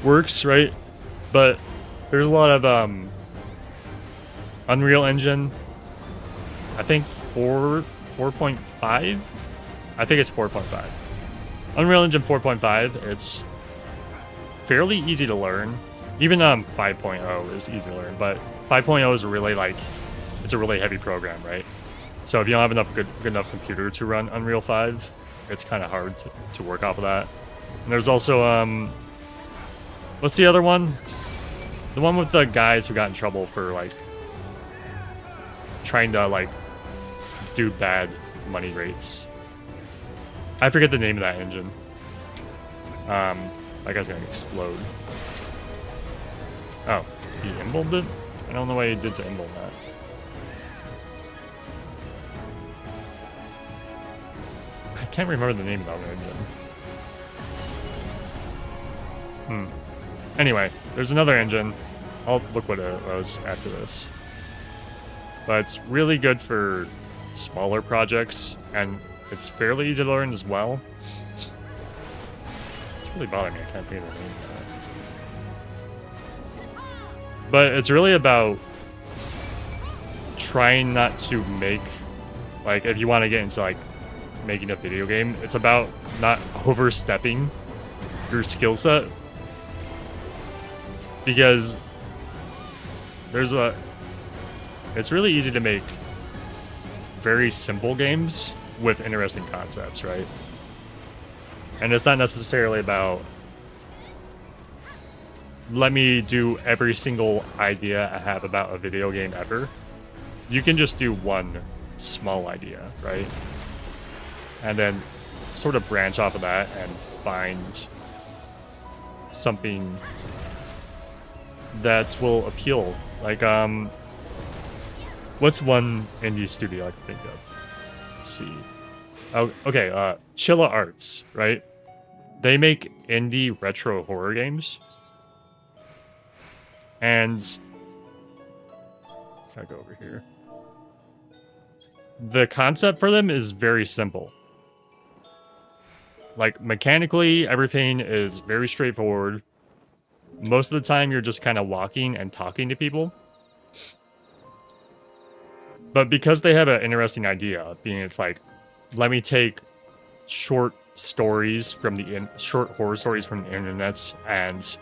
works, right? But there's a lot of Unreal Engine. I think 4.5. I think it's 4.5. Unreal Engine 4.5. It's fairly easy to learn. Even 5.0 is easy to learn, but 5.0 is really like, it's a really heavy program, right? So if you don't have enough good enough computer to run Unreal 5, it's kind of hard to work off of that. And there's also what's the other one? The one with the guys who got in trouble for like trying to like do bad money rates. I forget the name of that engine. That guy's gonna explode. Oh, he embled it? I don't know what he did to emblem that. I can't remember the name of that engine. Anyway, there's another engine. I'll look what it was after this. But it's really good for smaller projects, and it's fairly easy to learn as well. It's really bothering me. I can't think of the name of that. But it's really about trying not to make, like, if you want to get into, like, making a video game, it's about not overstepping your skill set. Because it's really easy to make very simple games with interesting concepts, right? And it's not necessarily about, let me do every single idea I have about a video game ever. You can just do one small idea, right? And then sort of branch off of that and find something that will appeal. Like, what's one indie studio I can think of? Let's see. Oh, okay, Chilla Arts, right? They make indie retro horror games. And I'll go over here. The concept for them is very simple. Like, mechanically, everything is very straightforward. Most of the time, you're just kind of walking and talking to people. But because they have an interesting idea, being it's like, let me take short stories from short horror stories from the internet and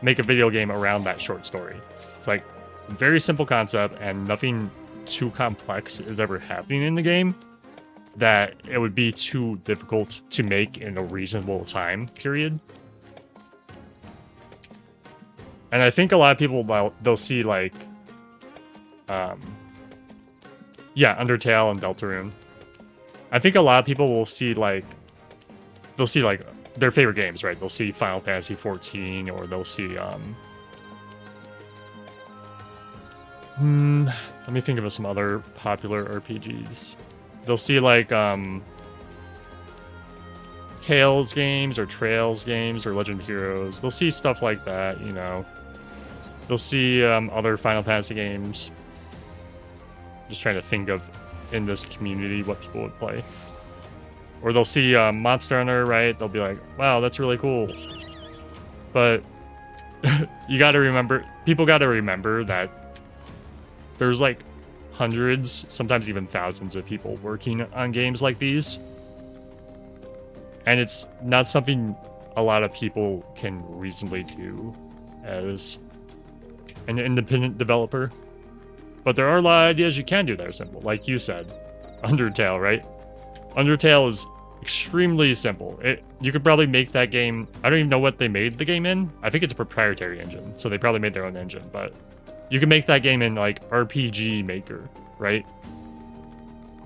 make a video game around that short story. It's like very simple concept and nothing too complex is ever happening in the game that it would be too difficult to make in a reasonable time period. And I think a lot of people, they'll see like Undertale and Deltarune. I think a lot of people will see like their favorite games, right? They'll see Final Fantasy 14 or they'll see Let me think of some other popular RPGs. They'll see like Tales games or Trails games or Legend of Heroes. They'll see stuff like that, you know. They'll see other Final Fantasy games. Just trying to think of in this community what people would play. Or they'll see Monster Hunter, right? They'll be like, wow, that's really cool. But you gotta remember, people gotta remember that there's like hundreds, sometimes even thousands of people working on games like these. And it's not something a lot of people can reasonably do as an independent developer. But there are a lot of ideas you can do that are simple. Like you said, Undertale, right? Undertale is extremely simple. You could probably make that game... I don't even know what they made the game in. I think it's a proprietary engine, so they probably made their own engine. But you can make that game in, like, RPG Maker, right?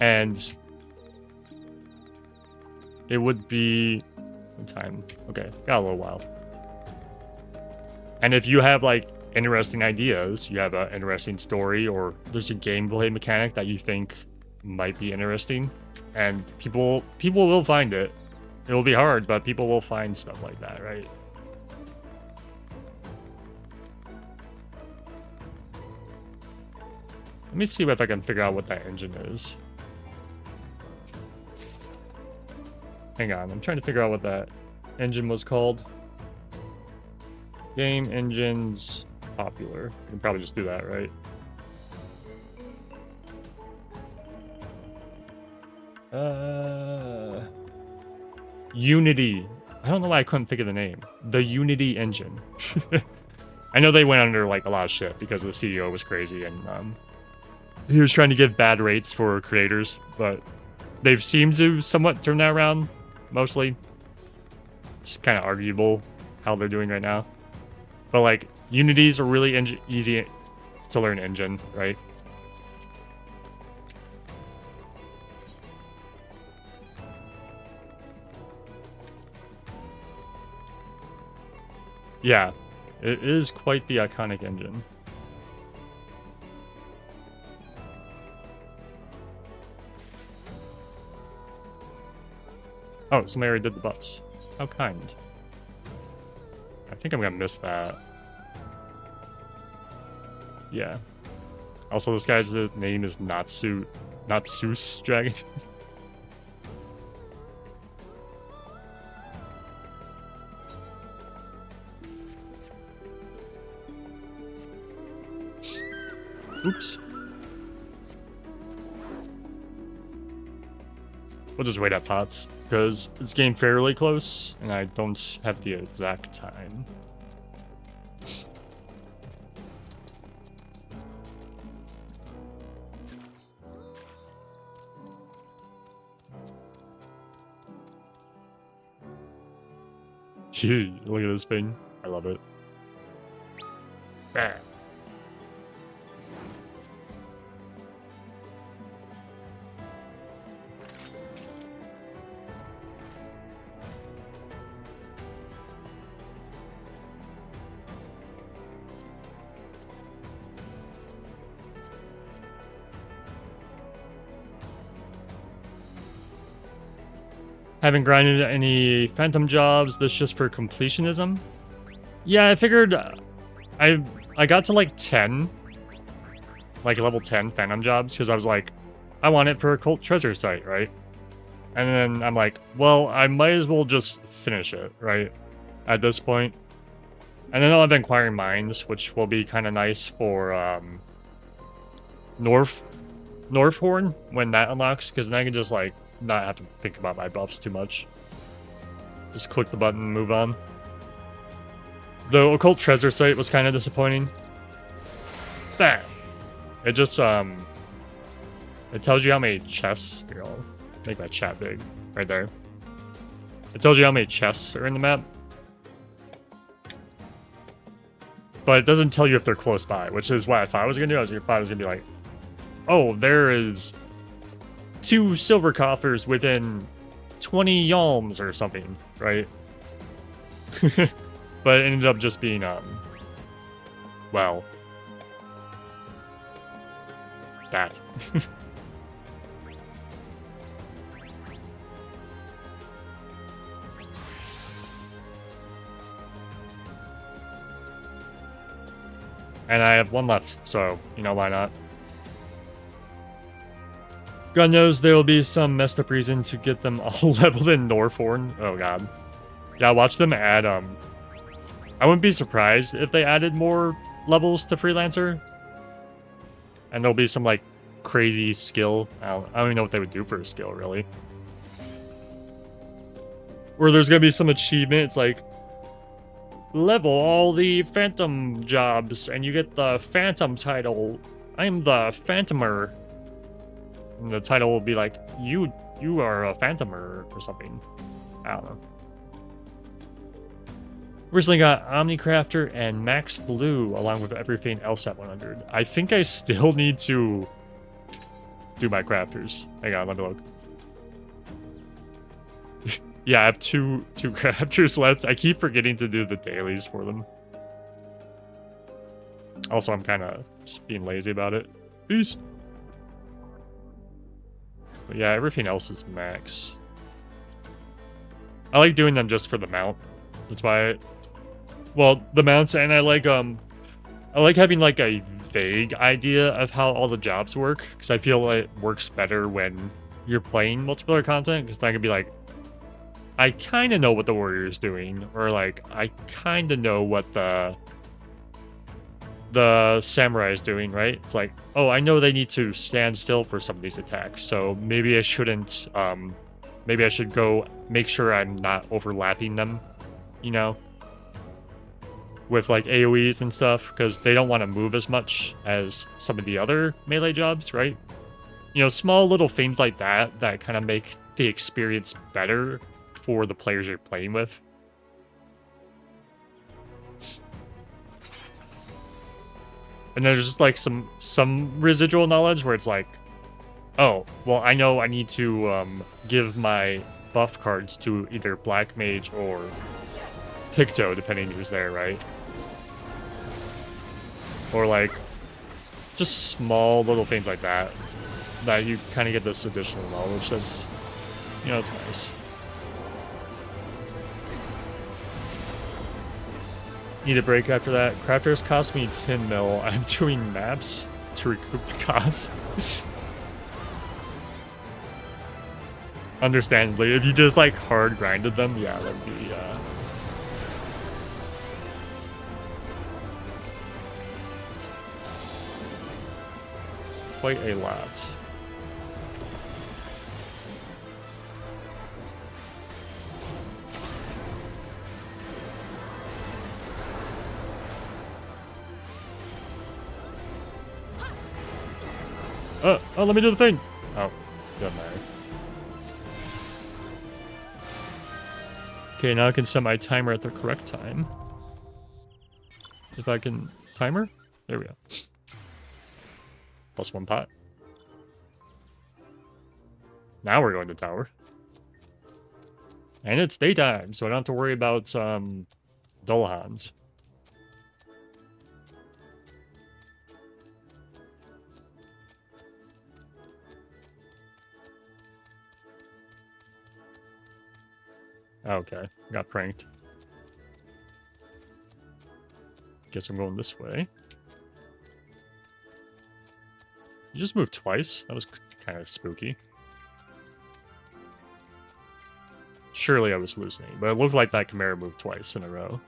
And it would be... What time? Okay, got a little while. And if you have, like, interesting ideas, you have an interesting story, or there's a gameplay mechanic that you think might be interesting, and people will find it. It'll be hard, but people will find stuff like that, right? Let me see if I can figure out what that engine is. Hang on, I'm trying to figure out what that engine was called. Game engines popular. You can probably just do that, right? Unity. I don't know why I couldn't think of the name. The Unity engine. I know they went under like a lot of shit because the CEO was crazy and he was trying to give bad rates for creators, but they've seemed to somewhat turn that around, mostly. It's kind of arguable how they're doing right now. But like, Unity's a really easy to learn engine, right? Yeah, it is quite the iconic engine. Oh, somebody already did the buffs. How kind. I think I'm gonna miss that. Yeah. Also, this guy's name is Natsus Dragon. Oops. We'll just wait at pots, because it's getting fairly close, and I don't have the exact time. Gee, look at this thing. I love it. Bah. Haven't grinded any phantom jobs. This just for completionism. Yeah, I figured I got to like 10, like level 10 phantom jobs, because I was like, I want it for Occult Treasure Site, right? And then I'm like, well, I might as well just finish it, right? At this point. And then I'll have Inquiring Minds, which will be kind of nice for Northhorn when that unlocks, because then I can just like not have to think about my buffs too much. Just click the button and move on. The Occult Treasure Site was kind of disappointing. Bam! It just, it tells you how many chests... Here, I'll make my chat big. Right there. It tells you how many chests are in the map. But it doesn't tell you if they're close by, which is what I thought I was going to do. I thought I was going to be like, oh, there is 2 silver coffers within 20 yalms or something, right? But it ended up just being, well, bad. And I have one left, so, you know, why not? God knows there will be some messed up reason to get them all leveled in Northorn. Oh god. Yeah, watch them add, I wouldn't be surprised if they added more levels to Freelancer. And there'll be some, like, crazy skill. I don't even know what they would do for a skill, really. Or there's gonna be some achievement, it's like, level all the Phantom jobs, and you get the Phantom title. I'm the Phantomer. And the title will be like, you are a Phantomer, or something. I don't know. Recently got Omnicrafter and Max Blue, along with everything else at 100. I think I still need to do my crafters. Hang on, let me look. Yeah, I have two crafters left. I keep forgetting to do the dailies for them. Also, I'm kind of just being lazy about it. Peace. But yeah, everything else is max. I like doing them just for the mount. That's why well, the mounts, and I like having like a vague idea of how all the jobs work, because I feel it works better when you're playing multiplayer content, because I can be like, I kind of know what the warrior is doing, or like, I kind of know what the samurai is doing, right? It's like, oh, I know they need to stand still for some of these attacks, so maybe I shouldn't, maybe I should go make sure I'm not overlapping them, you know? With like AoEs and stuff, because they don't want to move as much as some of the other melee jobs, right? You know, small little things like that that kind of make the experience better for the players you're playing with. And there's just like some residual knowledge where it's like, oh, well, I know I need to give my buff cards to either Black Mage or Picto, depending who's there, right? Or like, just small little things like that, that you kind of get this additional knowledge that's, you know, it's nice. Need a break after that. Crafters cost me 10 mil. I'm doing maps to recoup the cost. Understandably, if you just like hard grinded them, yeah, that'd be, quite a lot. Oh, let me do the thing. Oh, doesn't matter. Okay, now I can set my timer at the correct time. If I can timer, there we go. +1 pot. Now we're going to tower. And it's daytime, so I don't have to worry about Dullahans. Okay, got pranked. Guess I'm going this way. You just moved twice? That was kind of spooky. Surely I was hallucinating, but it looked like that Chimera moved twice in a row.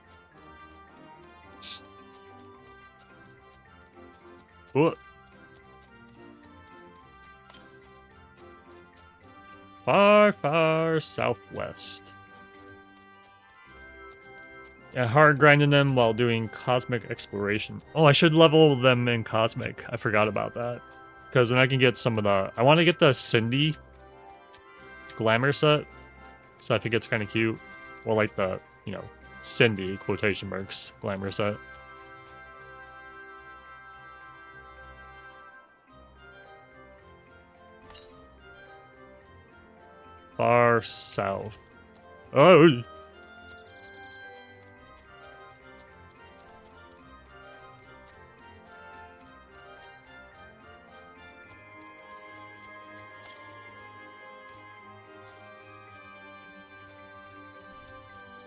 What? Far, far southwest. Yeah, hard grinding them while doing cosmic exploration. Oh, I should level them in cosmic. I forgot about that. Because then I can get some of the... I want to get the Cindy Glamour set. So I think it's kind of cute. Or like the, you know, Cindy, quotation marks, Glamour set. Far south. Oh!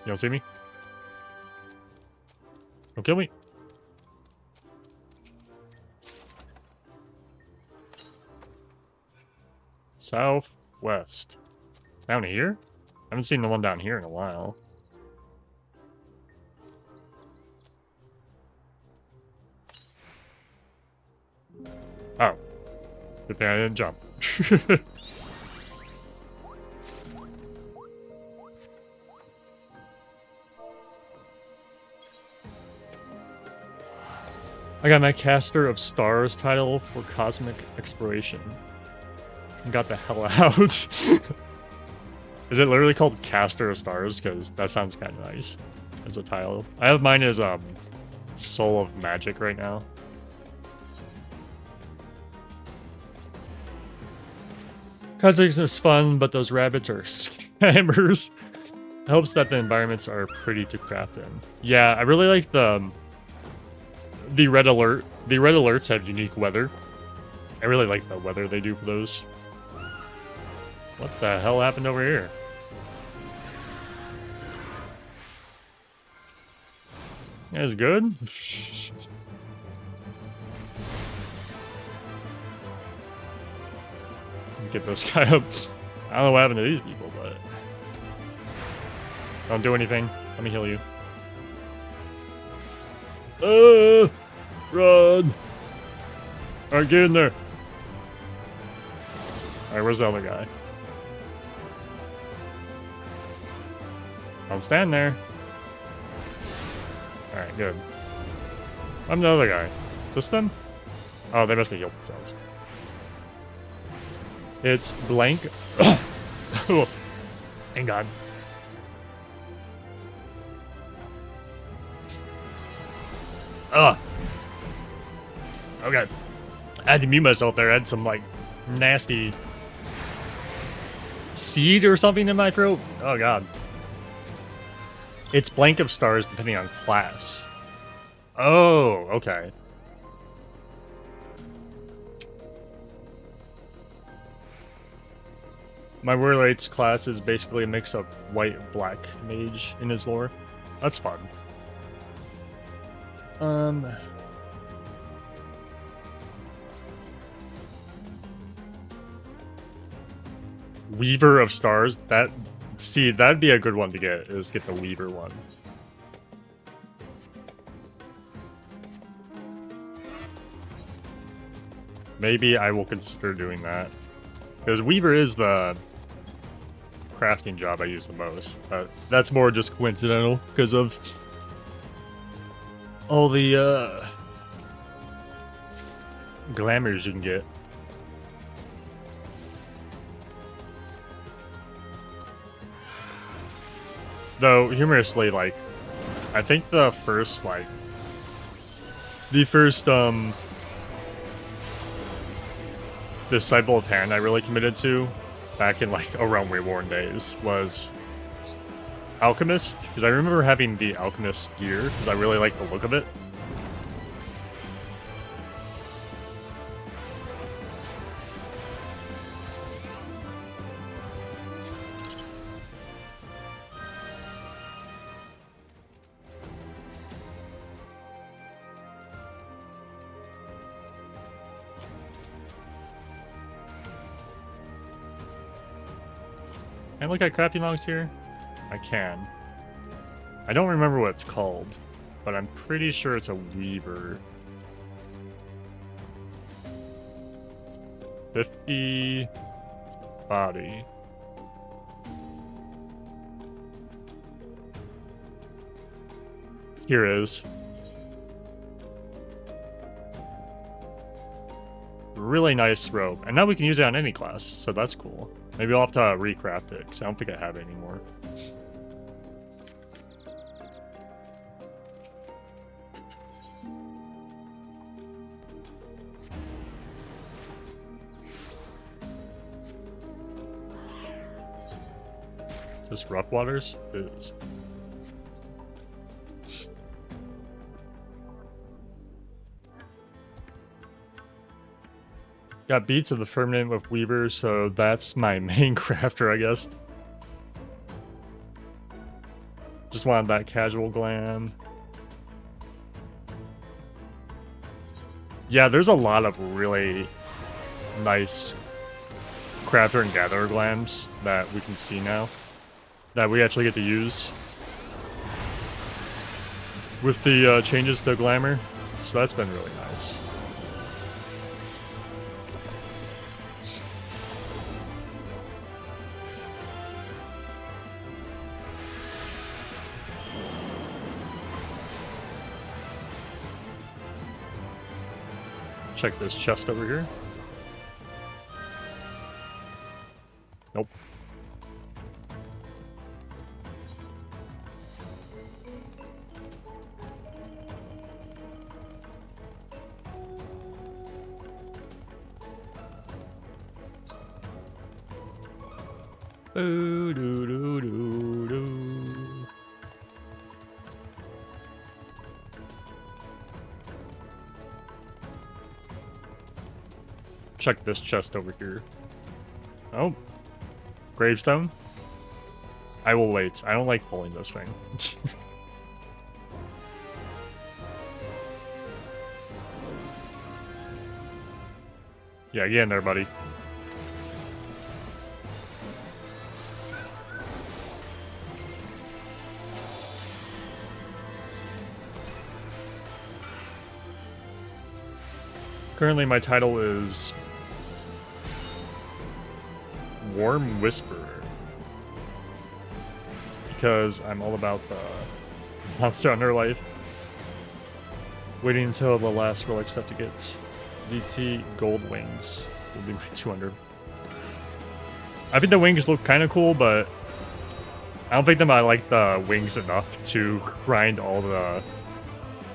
don't see me? Don't kill me. Southwest. Down here? I haven't seen the one down here in a while. Oh. Good thing I didn't jump. I got my Caster of Stars title for Cosmic Exploration. And got the hell out. Is it literally called Caster of Stars? Because that sounds kind of nice as a title. I have mine as Soul of Magic right now. Cosmic is fun, but those rabbits are scammers. Helps that the environments are pretty to craft in. Yeah, I really like the red alert. The red alerts have unique weather. I really like the weather they do for those. What the hell happened over here? That's good. Get this guy up. I don't know what happened to these people, but don't do anything. Let me heal you. Run! Alright, get in there. Alright, where's the other guy? Don't stand there. Alright, good. I'm the other guy. Just them? Oh, they must have healed themselves. It's blank. Oh, thank God. Ugh. Okay. I had to mute myself there. I had some, like, nasty seed or something in my throat. Oh, God. It's blank of stars depending on class. Oh, okay. My Warlight's class is basically a mix of white-black mage in his lore. That's fun. Weaver of Stars. That'd be a good one to get, is get the Weaver one. Maybe I will consider doing that. Because Weaver is the crafting job I use the most. That's more just coincidental because of all the glamours you can get. Though, humorously, like, I think the first Disciple of Hand I really committed to back in like around Reborn days was Alchemist, because I remember having the Alchemist gear because I really like the look of it. Can I look at crafting logs here? I can. I don't remember what it's called, but I'm pretty sure it's a Weaver. 50 body. Here it is. Really nice robe. And now we can use it on any class, so that's cool. Maybe I'll have to recraft it, because I don't think I have it anymore. Is this Rough Waters? It is. Got Beats of the Firmament with Weaver, so that's my main crafter, I guess. Just just wanted that casual glam. Yeah, there's a lot of really nice crafter and gatherer glams that we can see now that we actually get to use with the changes to Glamour. So that's been really nice. Check this chest over here. Nope. Ooh, doo, doo, doo, doo. Check this chest over here. Oh. Gravestone? I will wait. I don't like pulling this thing. Yeah, get in there, buddy. Currently, my title is Warm Whisperer, because I'm all about the Monster Hunter life. Waiting until the last relic stuff to get DT Gold Wings will be my 200. I think the wings look kind of cool, but I don't think that I like the wings enough to grind all the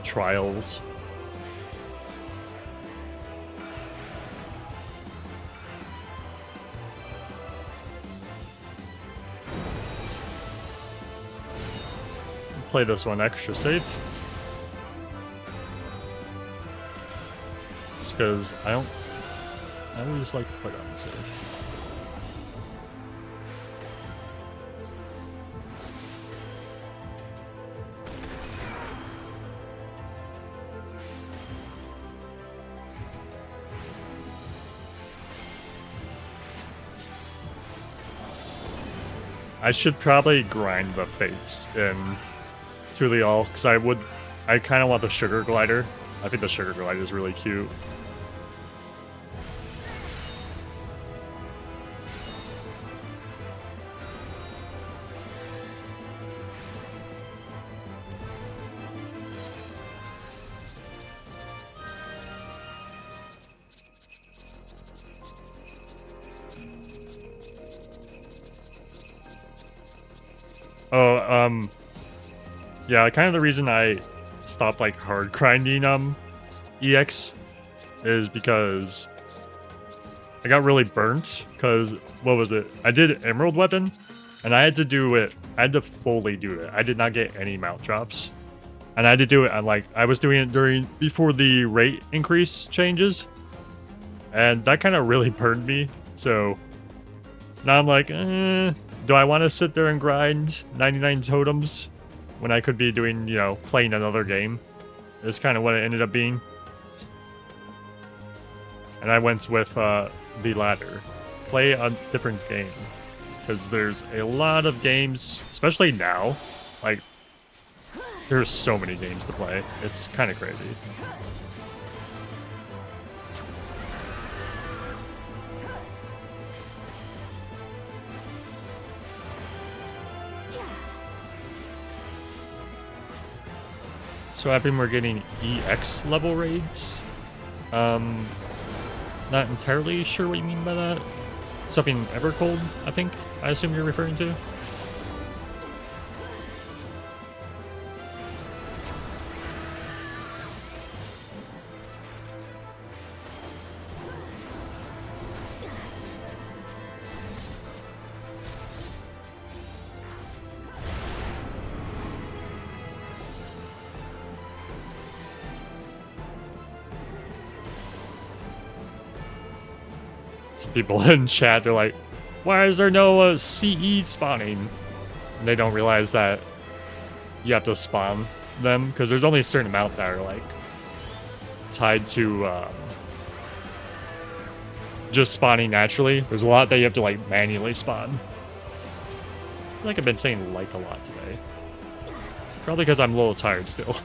trials. Play this one extra safe. Just because I always like to play that one safe. I should probably grind the fates in truly all, because I kind of want the sugar glider. I think the sugar glider is really cute. Oh, yeah, kind of the reason I stopped like hard grinding EX is because I got really burnt. Because what was it? I did Emerald Weapon, and I had to do it. I had to fully do it. I did not get any mount drops, and I had to do it on like I was doing it before the rate increase changes, and that kind of really burned me. So now I'm like, do I want to sit there and grind 99 totems when I could be doing, you know, playing another game? It's kind of what it ended up being. And I went with the latter. Play a different game. Because there's a lot of games, especially now. Like, there's so many games to play. It's kind of crazy. So I think we're getting EX level raids. Not entirely sure what you mean by that. Something Evercold, I think. I assume you're referring to. Some people in chat, they're like, why is there no CE spawning? And they don't realize that you have to spawn them, because there's only a certain amount that are like tied to just spawning naturally. There's a lot that you have to like manually spawn. I feel like I've been saying like a lot today. Probably because I'm a little tired still.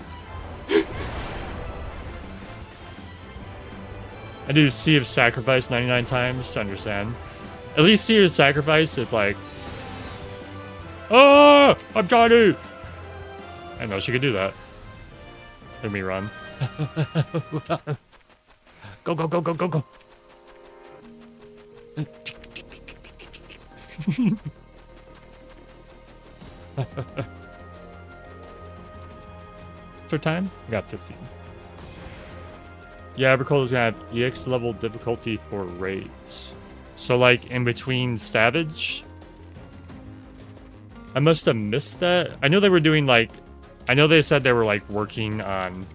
I do Sea of Sacrifice 99 times to understand. At least Sea of Sacrifice, it's like, oh, I'm tiny. I know she could do that. Let me run. Go, go, go, go, go, go. What's our time? We got 15. Yeah, Evercold is gonna have EX level difficulty for raids. So like in between Savage? I must have missed that. I know they were doing like, I know they said they were like working on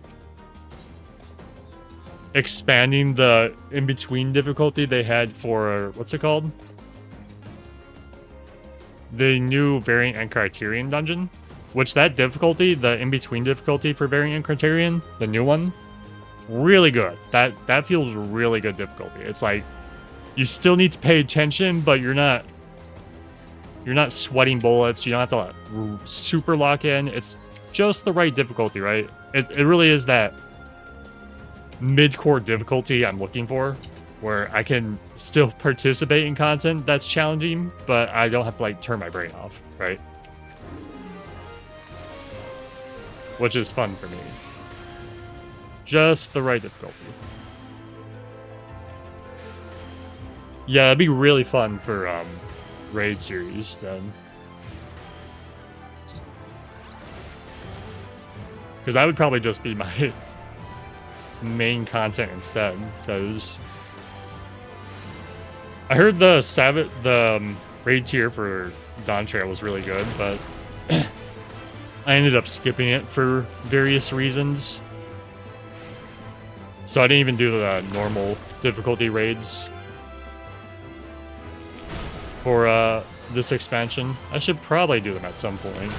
expanding the in-between difficulty they had for, what's it called? The new Variant and Criterion dungeon. Which that difficulty, the in-between difficulty for Variant and Criterion, the new one, really good. That feels really good difficulty. It's like, you still need to pay attention, but you're not sweating bullets. You don't have to like, super lock in. It's just the right difficulty, right? It really is that mid-core difficulty I'm looking for, where I can still participate in content that's challenging, but I don't have to like turn my brain off, right? Which is fun for me. Just the right difficulty. Yeah, it'd be really fun for raid series then. Because that would probably just be my main content instead. Because I heard the raid tier for Dawn Trail was really good, but I ended up skipping it for various reasons. So I didn't even do the normal difficulty raids for this expansion. I should probably do them at some point.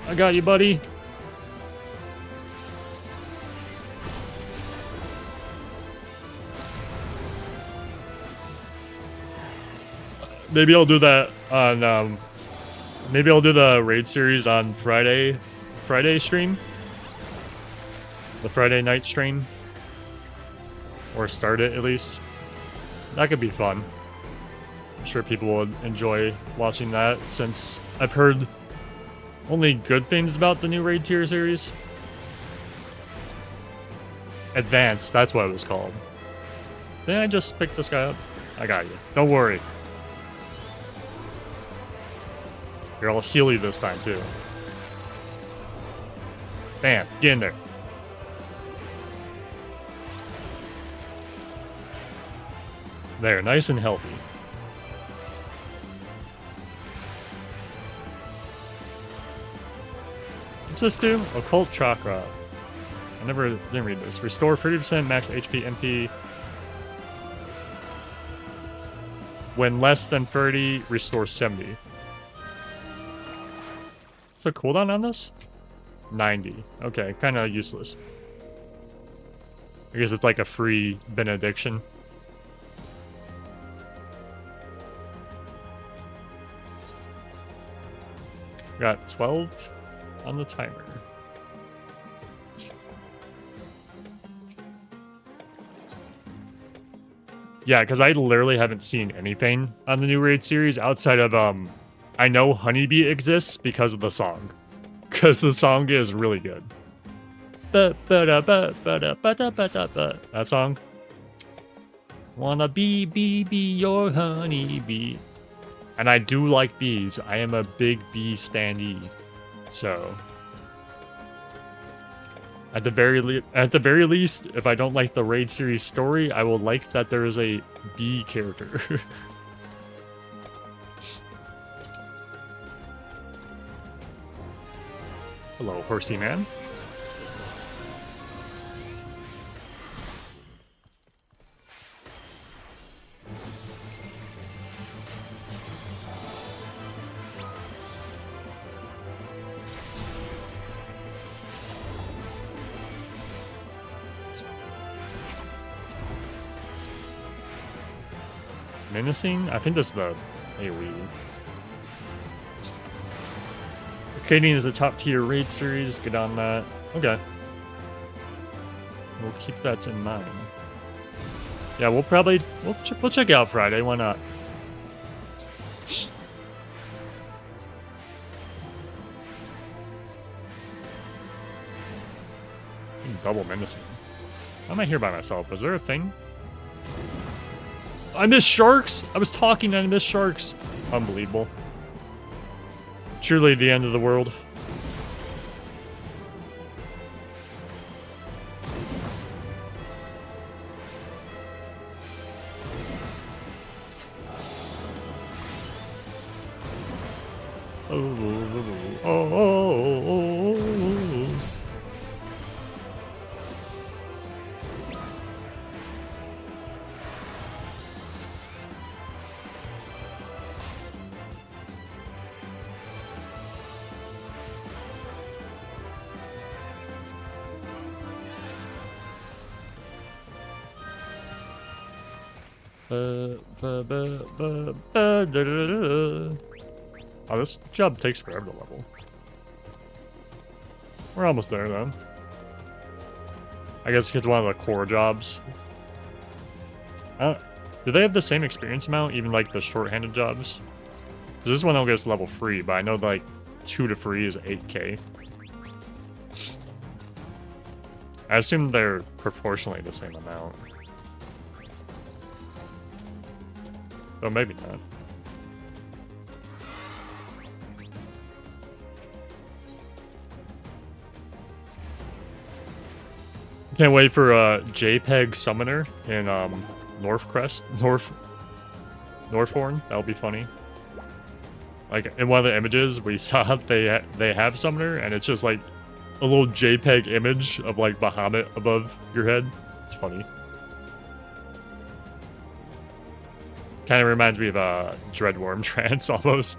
I got you, buddy. Maybe I'll do that on maybe I'll do the raid series on Friday stream. The Friday night stream. Or start it at least. That could be fun. I'm sure people would enjoy watching that, since I've heard only good things about the new raid tier series. Advanced, that's what it was called. Didn't I just pick this guy up? I got you. Don't worry. Here, I'll heal you this time too. Bam, get in there. There, nice and healthy. What's this do? Occult Chakra. I didn't read this. Restore 30% max HP MP. When less than 30, restore 70. What's the cooldown on this? 90. Okay, kind of useless. I guess it's like a free benediction. Got 12 on the timer. Yeah, because I literally haven't seen anything on the new raid series outside of, I know Honeybee exists because of the song. Because the song is really good. That song. Wanna be your honeybee. And I do like bees. I am a big bee standee. So, at the very least, if I don't like the raid series story, I will like that there is a bee character. Hello, horsey man. Menacing? I think that's the AoE. Arcadian is the top tier raid series. Get on that. Okay. We'll keep that in mind. Yeah, we'll check out Friday. Why not? Double menacing. How am I here by myself? Was there a thing? I missed sharks? I was talking and I missed sharks. Unbelievable. Truly the end of the world. Oh, this job takes forever to level. We're almost there, then. I guess it's one of the core jobs. Do they have the same experience amount, even like the short-handed jobs? Because this one only goes to level 3, but I know like 2 to 3 is 8k. I assume they're proportionally the same amount. Oh, maybe not. Can't wait for a JPEG summoner in Northhorn. That'll be funny. Like in one of the images we saw, they have summoner, and it's just like a little JPEG image of like Bahamut above your head. It's funny. Kind of reminds me of a Dreadworm trance almost.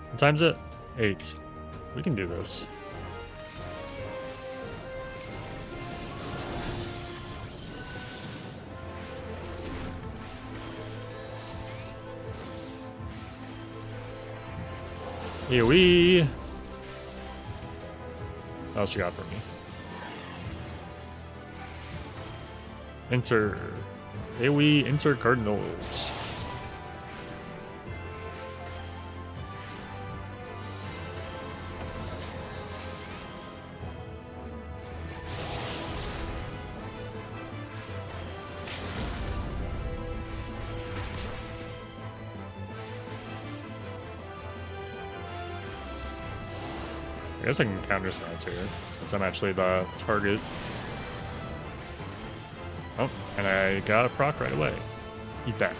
What time's it? 8. We can do this. AoE. What else you got for me? Enter. AoE, enter Cardinals. I guess I can counter stats here, since I'm actually the target. Oh, and I got a proc right away. Eat that.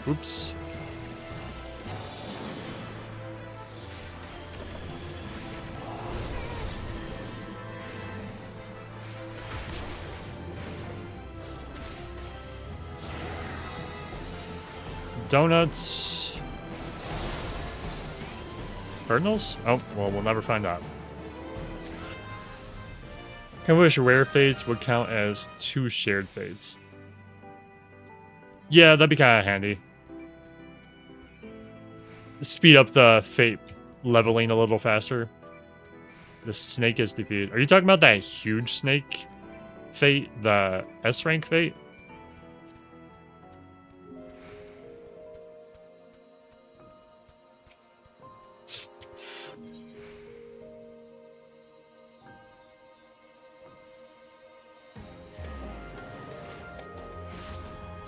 Oops. Donuts. Cardinals? Oh, well, we'll never find out. I wish rare fates would count as 2 shared fates. Yeah, that'd be kind of handy. Speed up the fate leveling a little faster. The snake is defeated. Are you talking about that huge snake fate? The S rank fate?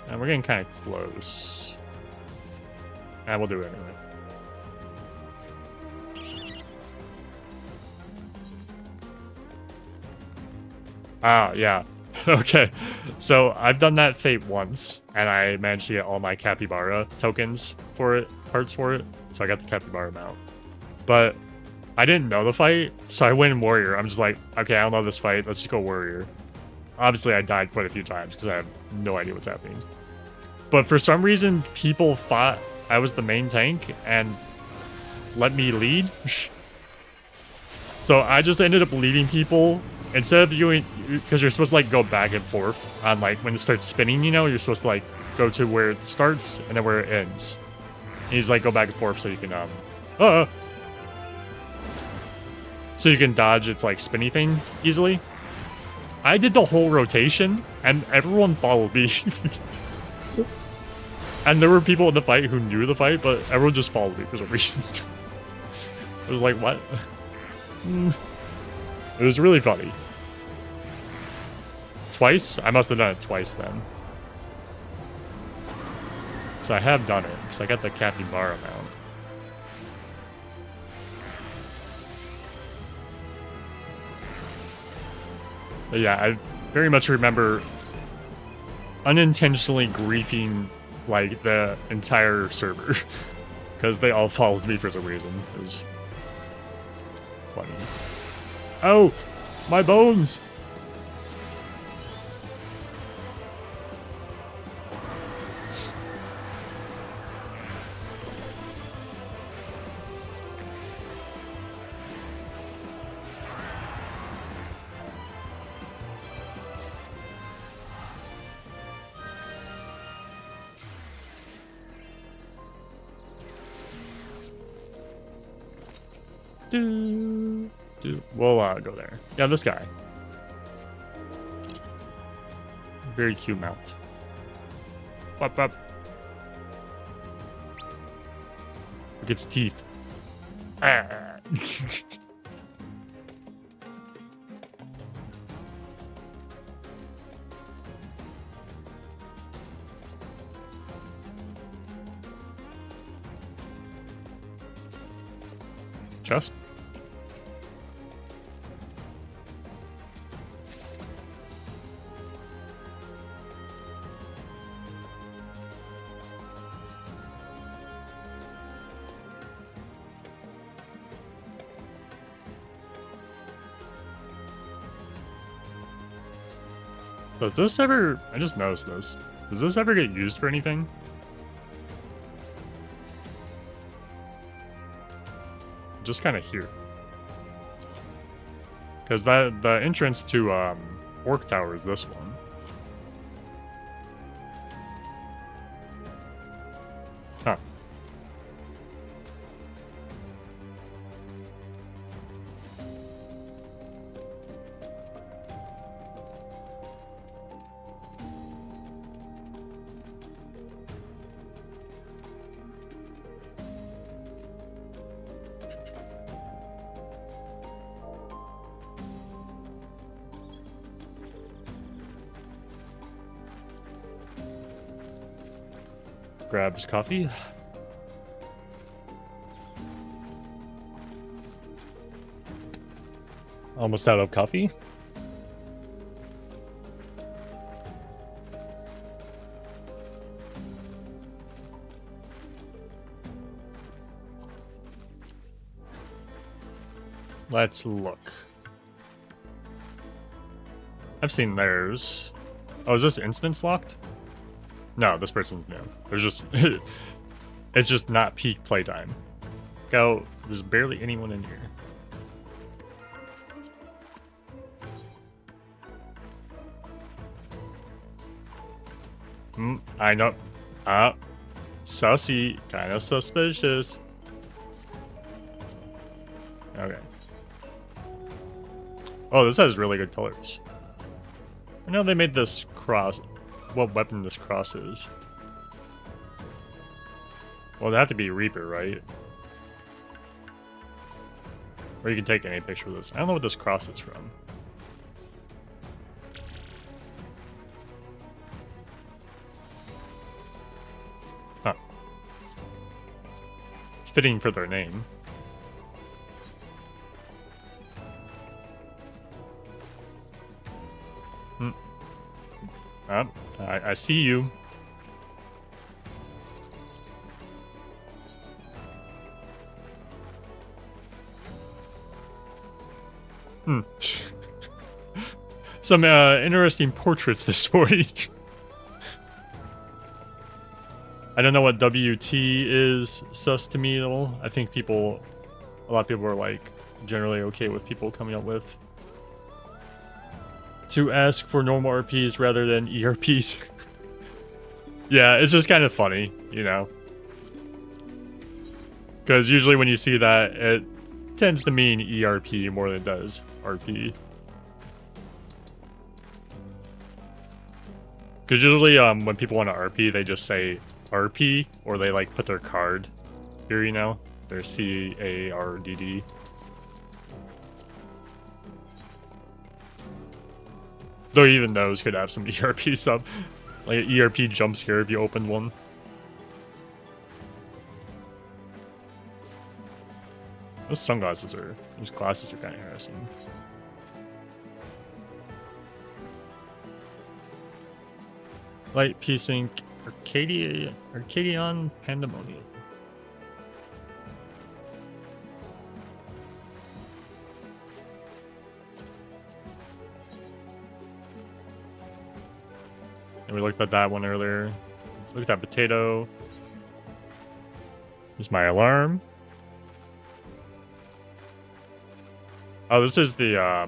And we're getting kind of close. And we'll do it anyway. Ah, yeah. Okay. So I've done that fate once, and I managed to get all my capybara tokens for it, parts for it. So I got the capybara mount. But I didn't know the fight, so I went in warrior. I'm just like, okay, I don't know this fight. Let's just go warrior. Obviously, I died quite a few times because I have no idea what's happening. But for some reason, people thought I was the main tank, and let me lead. So I just ended up leading people instead of doing, because you're supposed to like go back and forth on like when it starts spinning, you know, you're supposed to like go to where it starts and then where it ends. And you just like go back and forth so you can so you can dodge its like spinny thing easily. I did the whole rotation and everyone followed me. And there were people in the fight who knew the fight, but everyone just followed me for some reason. It was like, what? It was really funny. Twice? I must have done it twice then. So I have done it. So I got the capybara mount. But yeah, I very much remember unintentionally griefing like the entire server because they all followed me for some reason. It was funny. Oh, my bones! We'll go there. Yeah, this guy. Very cute mount. Up. Look at its teeth. Ah. Chest? Does this ever... I just noticed this. Does this ever get used for anything? Just kind of here. Because the entrance to Orc Tower is this one. Huh. Grabs coffee. Almost out of coffee. Let's look. I've seen theirs. Oh, is this instance locked? No, this person's new. There's just... it's just not peak playtime. Go. There's barely anyone in here. I know. Sussy. Kind of suspicious. Okay. Oh, this has really good colors. I know they made this cross... What weapon this cross is. Well, it'd have to be Reaper, right? Or you can take any picture of this. I don't know what this cross is from. Huh. Fitting for their name. I see you. Some interesting portraits this morning. I don't know what WT is sus to me at all. I think a lot of people are like generally okay with people coming up with to ask for normal RPs rather than ERPs. Yeah, it's just kind of funny, you know. Because usually when you see that, it tends to mean ERP more than it does RP. Because usually when people want to RP, they just say RP, or they like put their card here, you know? Their CARDD. Though even those could have some ERP stuff. Like an ERP jump scare if you open one. Those those glasses are kind of harassing. Light P-Sync Arcadion Pandemonium. And we looked at that one earlier. Look at that potato. This is my alarm. Oh, this is the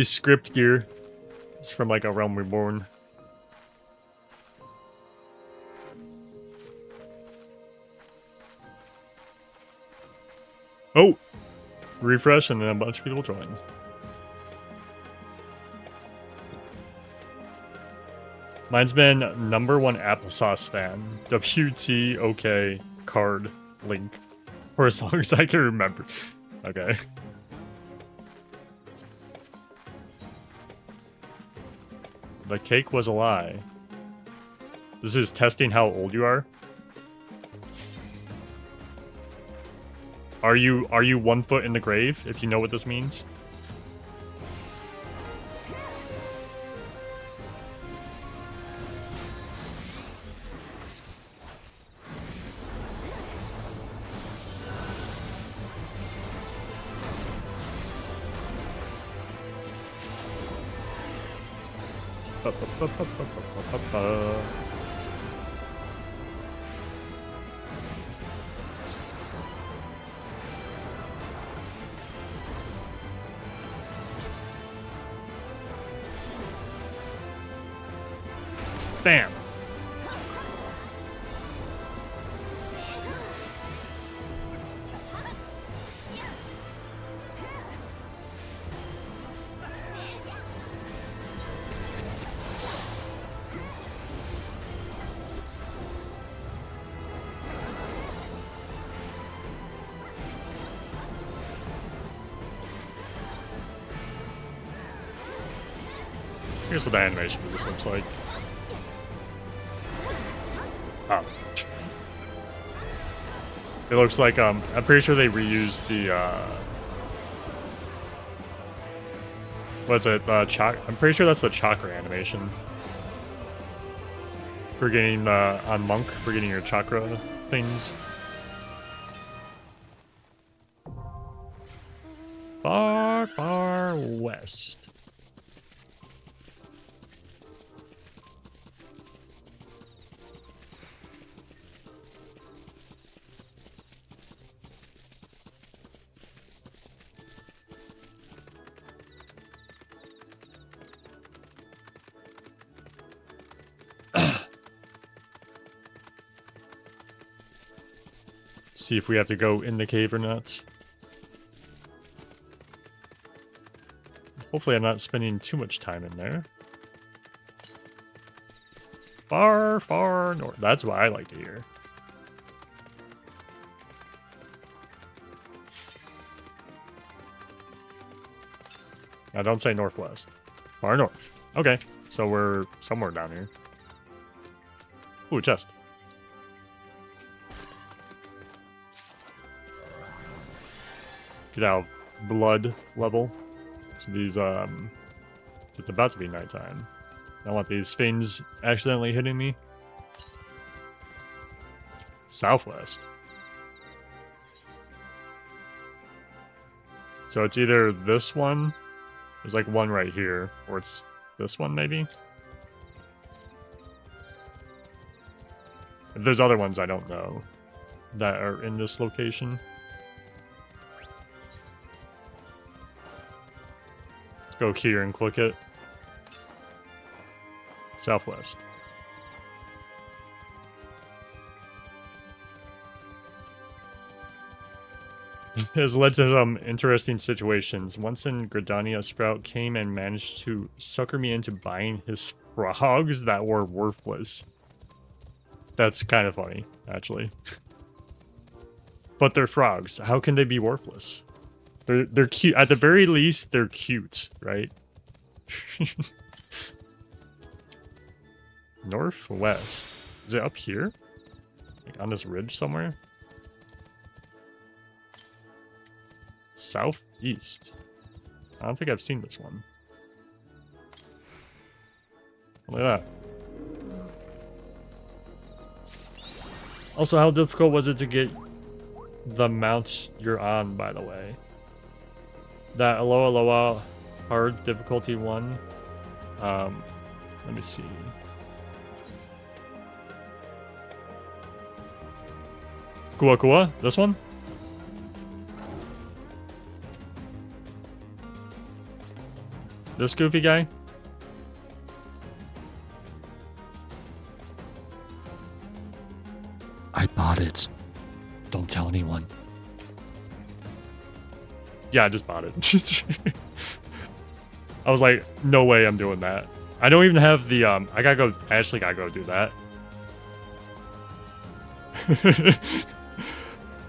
script gear. It's from like A Realm Reborn. Oh! Refresh and then a bunch of people joined. Mine's been #1 applesauce fan. WTOK card link. For as long as I can remember. Okay. The cake was a lie. This is testing how old you are. Are you 1 foot in the grave, if you know what this means? Bam. Here's what the animation of this looks like. Oh. It looks like, I'm pretty sure they reused the, was it, I'm pretty sure that's the chakra animation. For getting, on Monk, for getting your chakra things. Far, far west. See if we have to go in the cave or not. Hopefully I'm not spending too much time in there. Far, far north. That's what I like to hear. Now don't say northwest. Far north. Okay, so we're somewhere down here. Ooh, chest. Get out blood level. So these, it's about to be nighttime. I don't want these things accidentally hitting me. Southwest. So it's either this one, there's like one right here, or it's this one maybe? If there's other ones I don't know that are in this location. Let's go here and click it. Southwest. Has led to some interesting situations. Once in Gridania, Sprout came and managed to sucker me into buying his frogs that were worthless. That's kind of funny, actually. But they're frogs. How can they be worthless? They're cute. At the very least, they're cute, right? Northwest. Is it up here? Like on this ridge somewhere? Southeast. I don't think I've seen this one. Look at that. Also, how difficult was it to get the mount you're on, by the way? That Aloha Aloha hard difficulty one. Let me see. Kua Kua? This one? This goofy guy? I bought it. Don't tell anyone. Yeah, I just bought it. I was like, no way I'm doing that. I don't even have the, I actually gotta go do that.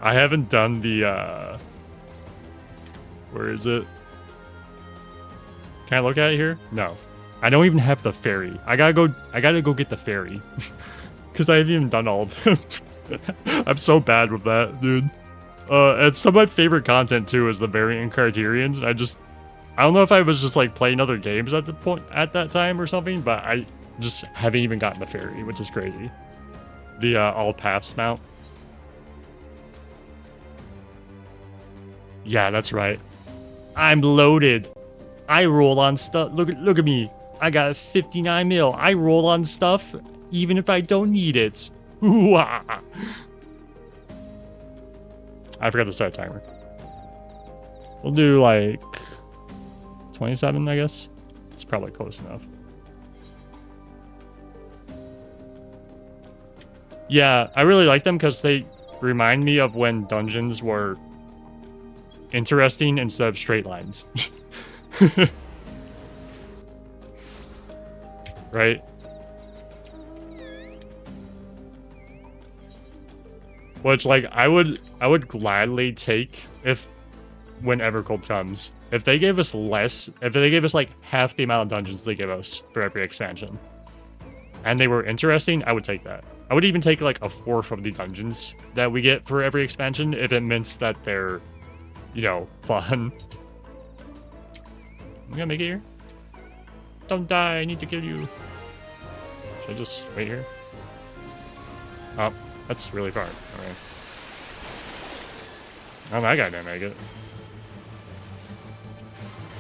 I haven't done the, where is it? Can I look at it here? No. I don't even have the ferry. I gotta go get the ferry. Because I haven't even done all of them. I'm so bad with that, dude. And some of my favorite content too is the variant criterions. I don't know if I was just like playing other games at that time or something, but I just haven't even gotten the ferry, which is crazy. The all paths mount. Yeah, that's right. I'm loaded. I roll on stuff. Look at me. I got 59 mil. I roll on stuff even if I don't need it. I forgot to start a timer. We'll do like 27, I guess. It's probably close enough. Yeah, I really like them because they remind me of when dungeons were interesting instead of straight lines. Right? Which, like, I would gladly take when Evercold comes. If they gave us like half the amount of dungeons they give us for every expansion, and they were interesting, I would take that. I would even take like a fourth of the dungeons that we get for every expansion if it means that they're, you know, fun. I'm gonna make it here. Don't die, I need to kill you. Should I just wait here? Oh, that's really far. Alright. Oh, that guy didn't make it.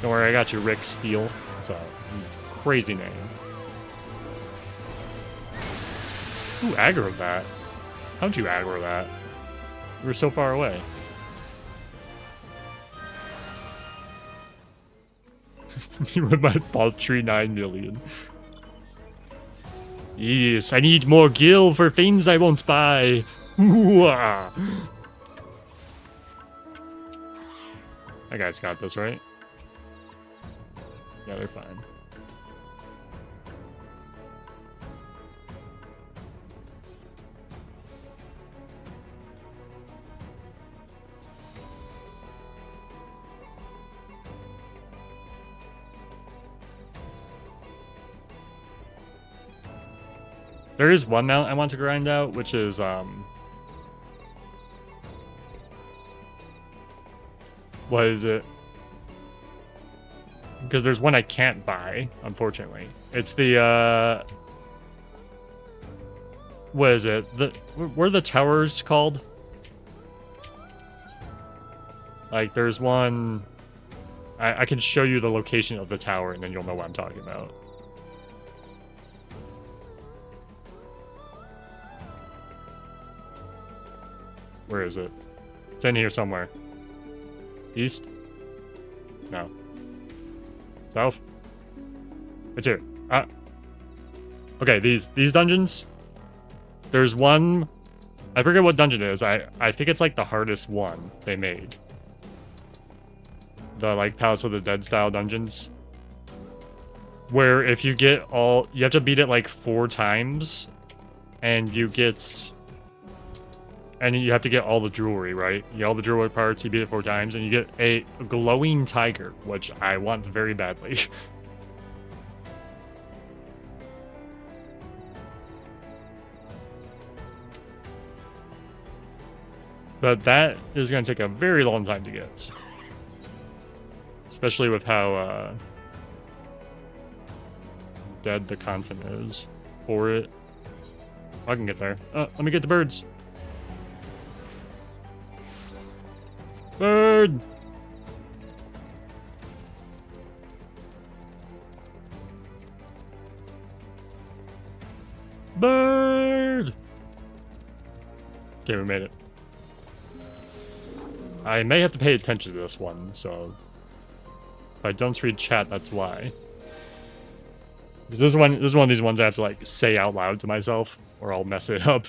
Don't worry, I got you, Rick Steele. It's a crazy name. Who aggroed that? How'd you aggro that? You were so far away. With my paltry 9 million. Yes, I need more gil for things I won't buy. That guy's got this, right? Yeah, they're fine. There is one mount I want to grind out, which is, what is it? Because there's one I can't buy, unfortunately. It's the, what is it? What are the towers called? Like, there's one... I can show you the location of the tower, and then you'll know what I'm talking about. Where is it? It's in here somewhere. East? No. South? It's here. Okay, these dungeons. There's one. I forget what dungeon it is. I think it's like the hardest one they made. The like Palace of the Dead style dungeons. Where if you get all, you have to beat it like 4 times, and you have to get all the jewelry, right? You get all the jewelry parts, you beat it 4 times, and you get a glowing tiger, which I want very badly. But that is going to take a very long time to get. Especially with how dead the content is for it. I can get there. Let me get the birds. Bird! Bird! Okay, we made it. I may have to pay attention to this one, so if I don't read chat, that's why. Because this is one of these ones I have to like say out loud to myself, or I'll mess it up.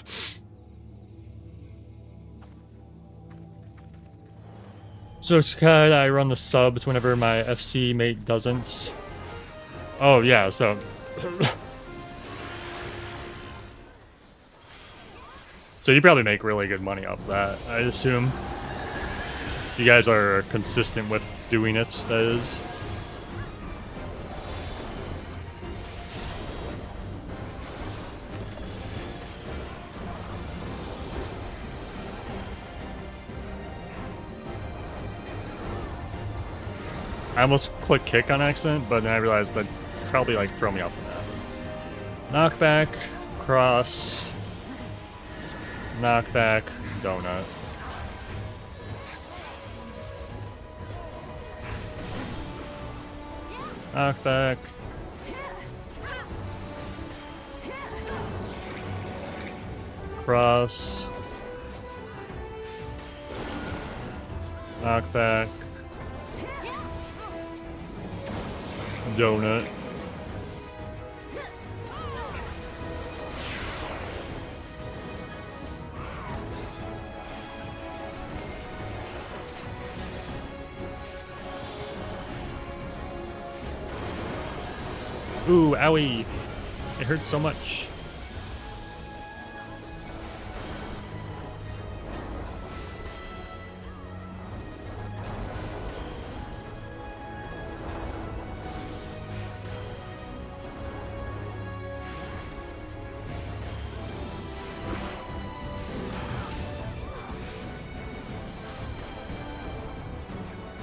So Sky, I run the subs whenever my FC mate doesn't. Oh yeah, so so you probably make really good money off of that, I assume. You guys are consistent with doing it, that is. I almost clicked kick on accident, but then I realized that probably like throw me off the map. Knockback, cross, knockback, donut. Knockback. Cross. Knockback. Donut. Ooh, owie. It hurts so much.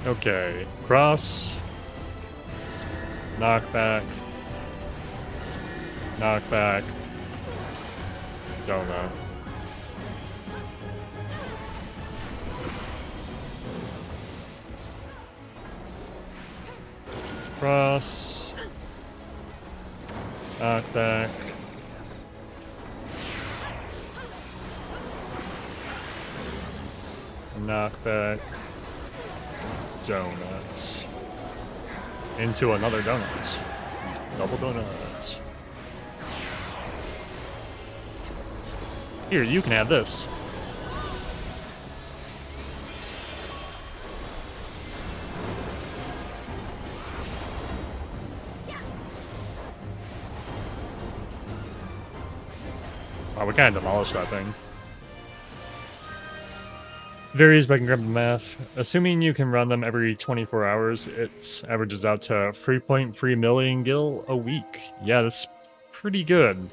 Okay, cross, knockback, knockback, donut. Cross, knockback, knockback, donuts. Into another donuts. Double donuts. Here, you can have this. Wow, we kind of demolished that thing. Varies, but I can grab the math. Assuming you can run them every 24 hours, it averages out to 3.3 million gil a week. Yeah, that's pretty good.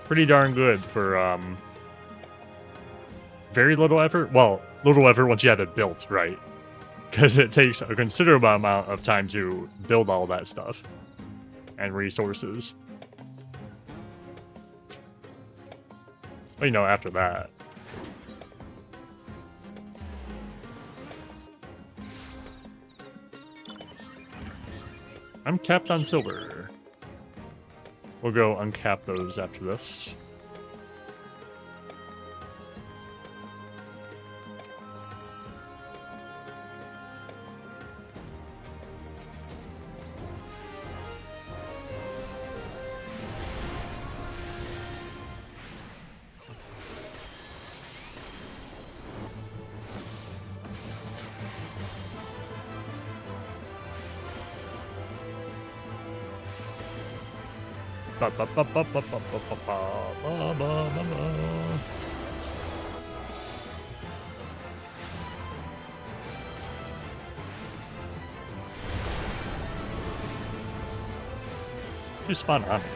Pretty darn good for very little effort. Well, little effort once you have it built, right? Because it takes a considerable amount of time to build all that stuff and resources. But you know, after that. I'm capped on silver. We'll go uncap those after this. You spawn on me.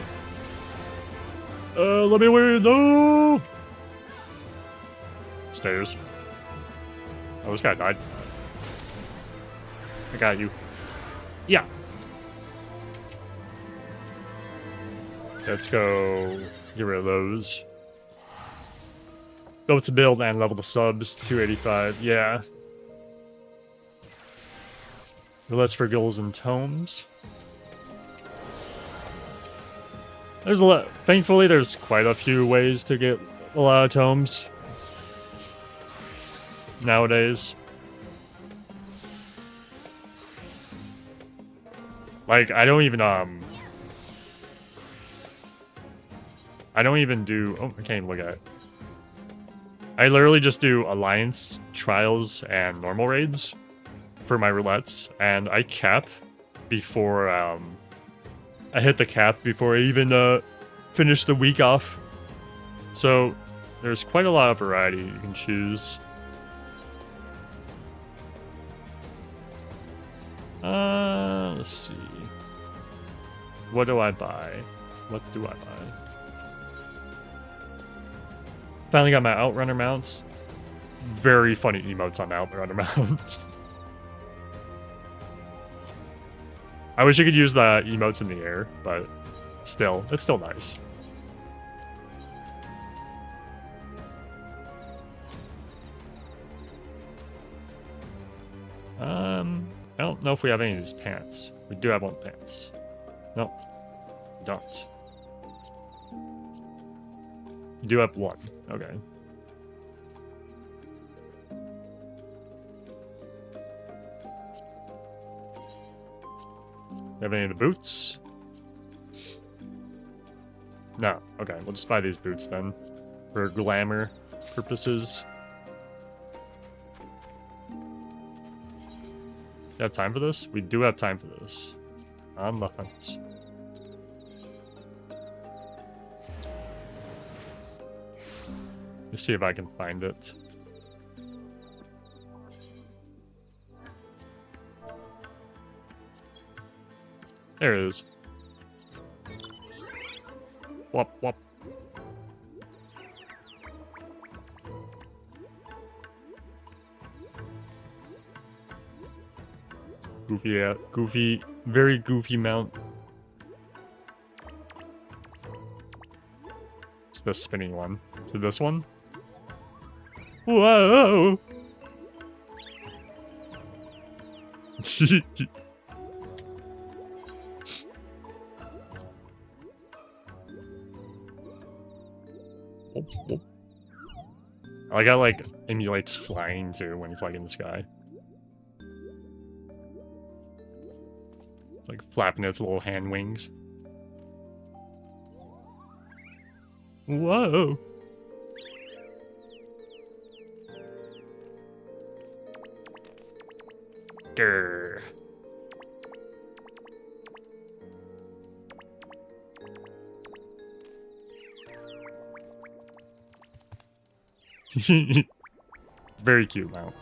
Let me win. No. Stairs. Oh, this guy died. I got you. Yeah. Let's go get rid of those. Go to build and level the subs. 285. Yeah. Roulette for gills and tomes. There's a lot. Thankfully, there's quite a few ways to get a lot of tomes nowadays. Like, I don't even do. Oh, I can't even look at it. I literally just do alliance, trials, and normal raids for my roulettes, and I cap before I hit the cap before I even finish the week off. So there's quite a lot of variety you can choose. Let's see. What do I buy? What do I buy? Finally got my Outrunner mounts. Very funny emotes on the Outrunner mount. I wish you could use the emotes in the air, but still, it's still nice. I don't know if we have any of these pants. We do have one pants. No, we don't. You do have one. Okay. Have any of the boots? No. Okay, we'll just buy these boots then. For glamour purposes. You have time for this? We do have time for this. On the hunt. Let's see if I can find it. There it is. Wop wop. Goofy, very goofy mount. It's the spinning one. To this one? Whoa! I like how, like, emulates flying too when it's like in the sky. Like flapping its little hand wings. Whoa! Grr. Very cute mount.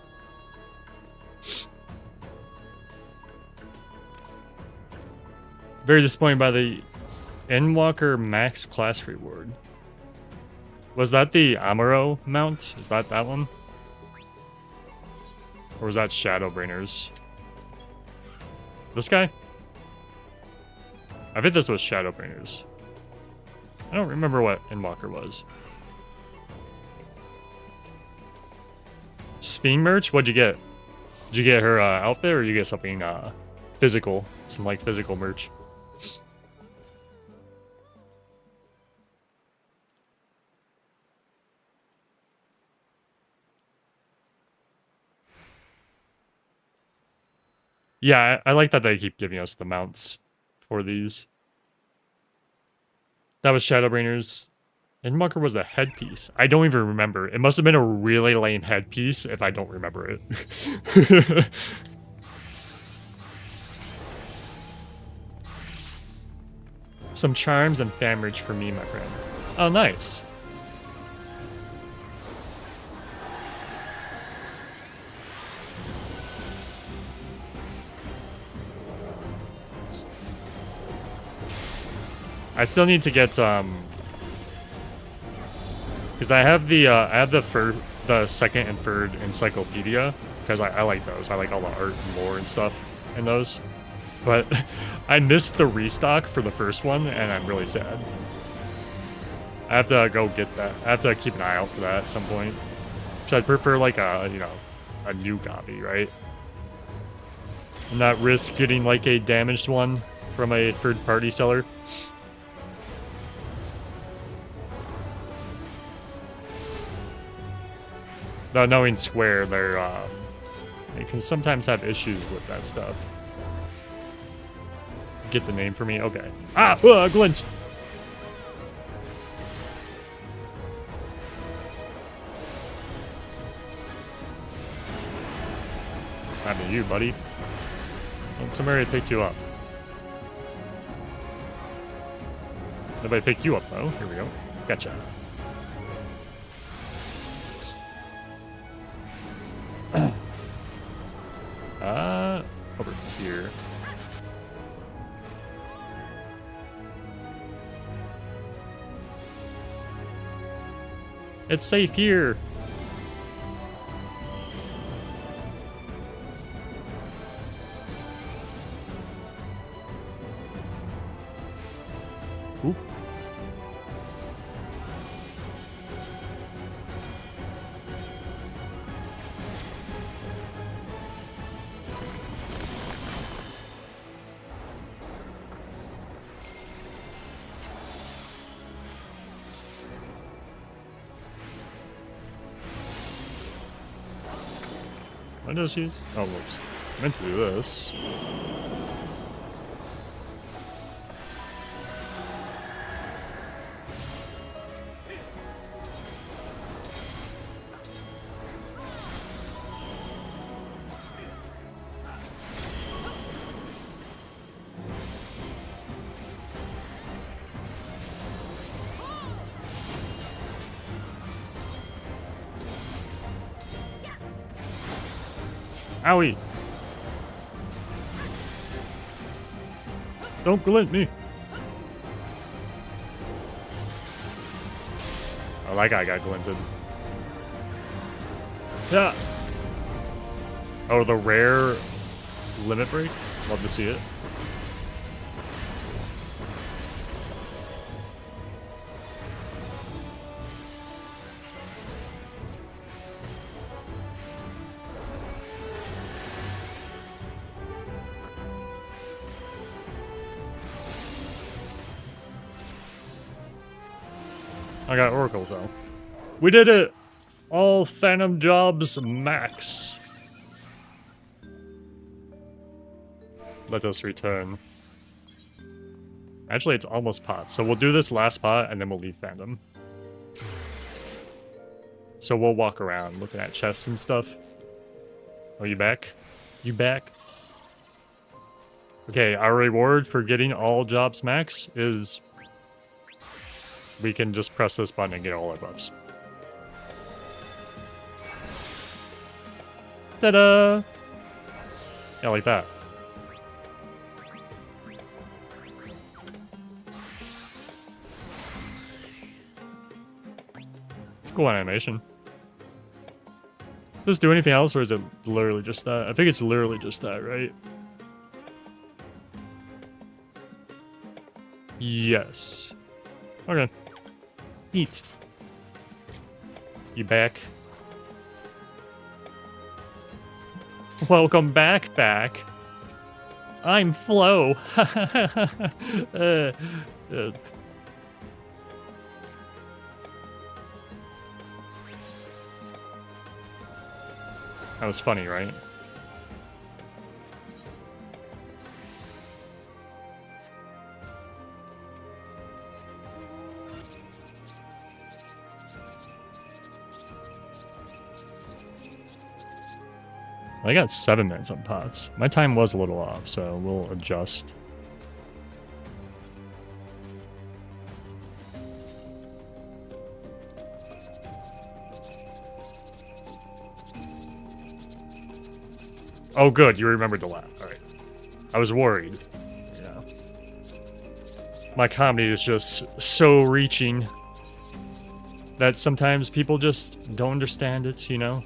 Very disappointed by the Endwalker Max class reward. Was that the Amuro mount? Is that one? Or was that Shadowbringers? This guy? I think this was Shadowbringers. I don't remember what Endwalker was. Speen merch? What'd you get? Did you get her outfit, or did you get something physical? Some like physical merch. Yeah, I like that they keep giving us the mounts for these. That was Shadowbringers. Endwalker was the headpiece. I don't even remember. It must have been a really lame headpiece if I don't remember it. Some charms and famage for me, my friend. Oh, nice. I still need to get because I have the second and third encyclopedia because I like those. I like all the art and lore and stuff in those. But I missed the restock for the first one, and I'm really sad. I have to go get that. I have to keep an eye out for that at some point. Which I'd prefer like a, you know, a new copy, right? And not risk getting like a damaged one from a third-party seller. Though knowing Square, they can sometimes have issues with that stuff. Get the name for me? Okay. Ah! Glint! I mean, you, buddy. And somebody picked you up. Nobody picked you up, though. Here we go. Gotcha. Over here. It's safe here. Oop. Windows use? Oh, whoops. I meant to do this. Owie! Don't glint me! Oh, that guy got glinted. Yeah! Oh, the rare limit break? Love to see it. I got Oracle, though. We did it! All Phantom Jobs max. Let us return. Actually, it's almost pot. So we'll do this last pot, and then we'll leave Phantom. So we'll walk around looking at chests and stuff. Oh, you back? You back? Okay, our reward for getting all jobs max is... we can just press this button and get all our buffs. Ta-da! Yeah, like that. It's cool animation. Does this do anything else, or is it literally just that? I think it's literally just that, right? Yes. Okay. Eat. You back? Welcome back. I'm Flo. That was funny, right? I got 7 minutes on pots. My time was a little off, so we'll adjust. Oh, good. You remembered to laugh. All right. I was worried. Yeah. My comedy is just so reaching that sometimes people just don't understand it, you know?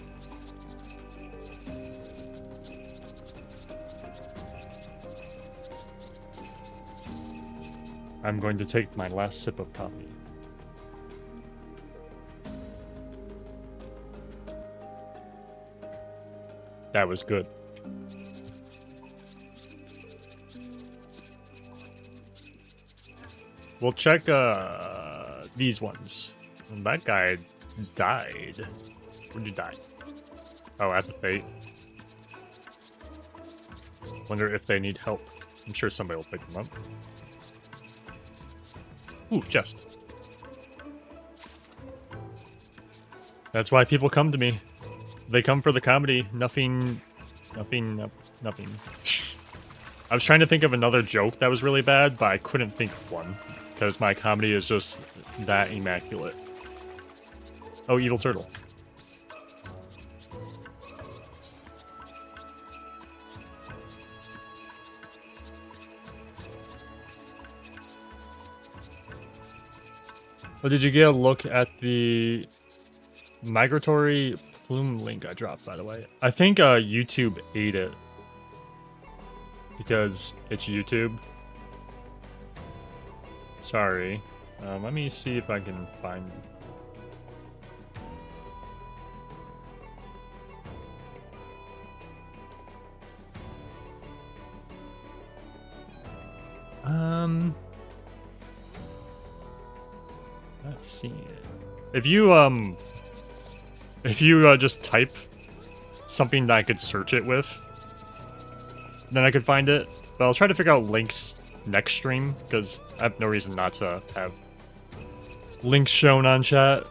I'm going to take my last sip of coffee. That was good. We'll check these ones. That guy died. Where'd you die? Oh, at the fate. Wonder if they need help. I'm sure somebody will pick them up. Ooh, chest. That's why people come to me. They come for the comedy. Nothing. I was trying to think of another joke that was really bad, but I couldn't think of one. Because my comedy is just that immaculate. Oh, evil turtle. Oh, did you get a look at the migratory plume link I dropped, by the way? I think YouTube ate it. Because it's YouTube. Sorry. Let me see if I can find it. Let's see. If you just type something that I could search it with, then I could find it. But I'll try to figure out links next stream, because I have no reason not to have links shown on chat.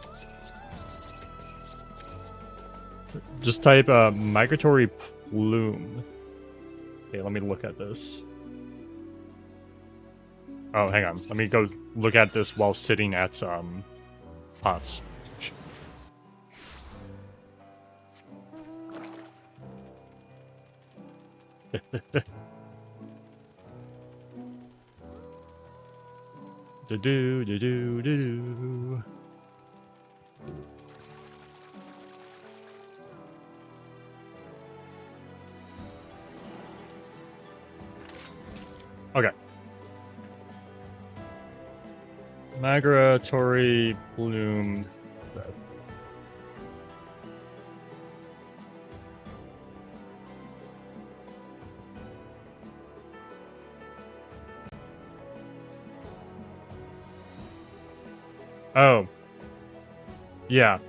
Just type migratory plume. Okay, let me look at this. Oh, hang on. Let me go look at this while sitting at pots. Do. Okay. Migratory plume. Oh. Yeah.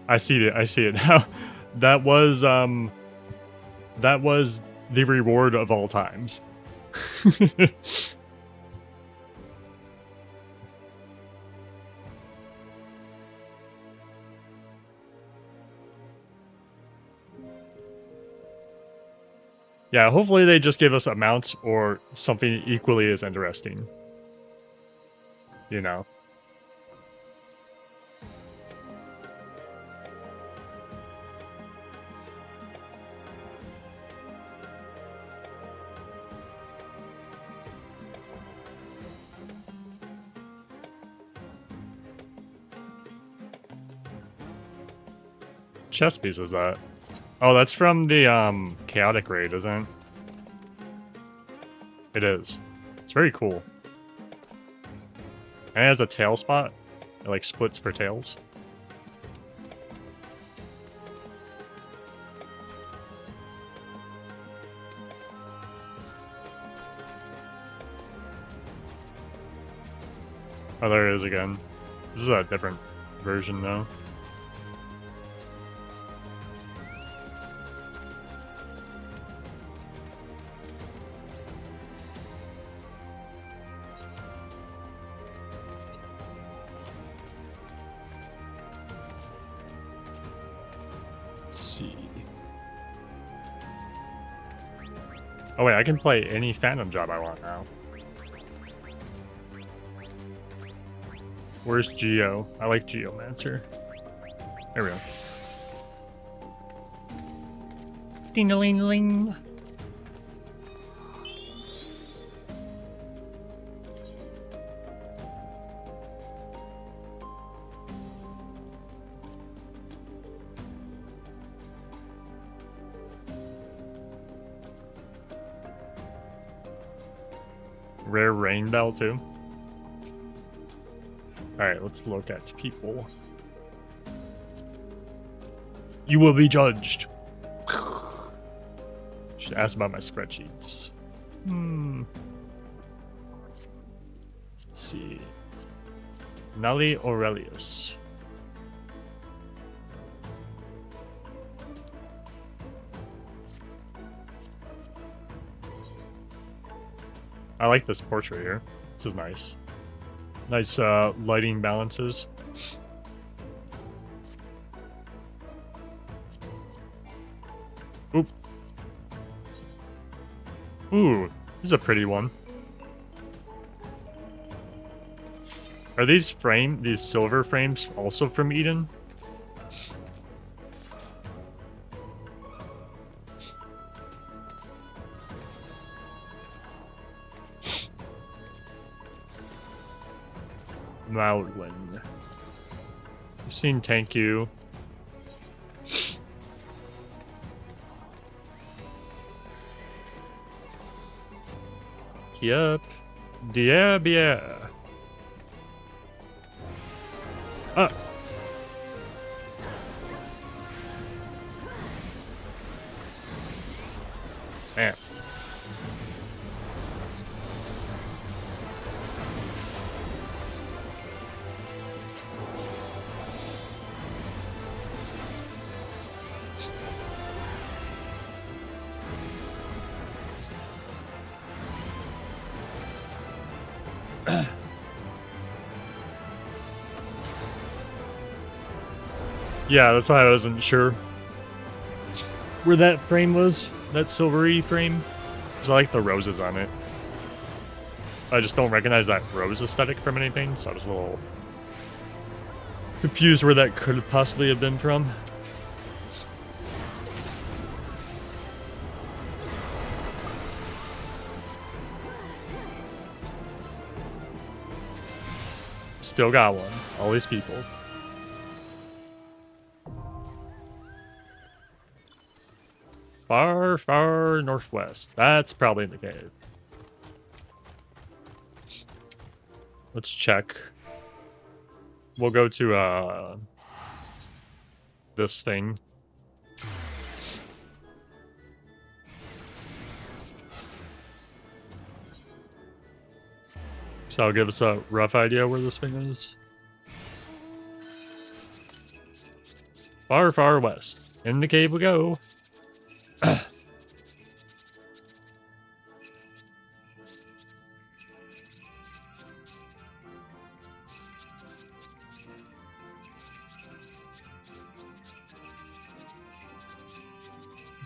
I see it now. That was the reward of all times. Yeah, hopefully they just give us amounts or something equally as interesting. You know. Chess piece is that? Oh, that's from the chaotic raid, isn't it? It is. It's very cool. And it has a tail spot. It like splits for tails. Oh, there it is again. This is a different version though. Oh wait, I can play any Phantom job I want now. Where's Geo? I like Geomancer. There we go. Ding-a-ling-ling. Rare rain bell too. Alright, let's look at people. You will be judged. Should ask about my spreadsheets. Let's see. Nelly Aurelius. I like this portrait here. This is nice. Nice lighting balances. Oop. Ooh, this is a pretty one. Are these silver frames also from Eden? Maudlin. I've seen Thank You. Yep. Diabia. Ah. Man. Yeah, that's why I wasn't sure where that frame was. That silvery frame. Because I like the roses on it. I just don't recognize that rose aesthetic from anything, so I was a little confused where that could possibly have been from. Still got one. All these people. Far, far northwest. That's probably in the cave. Let's check. We'll go to this thing. So that'll give us a rough idea where this thing is. Far, far west. In the cave we go.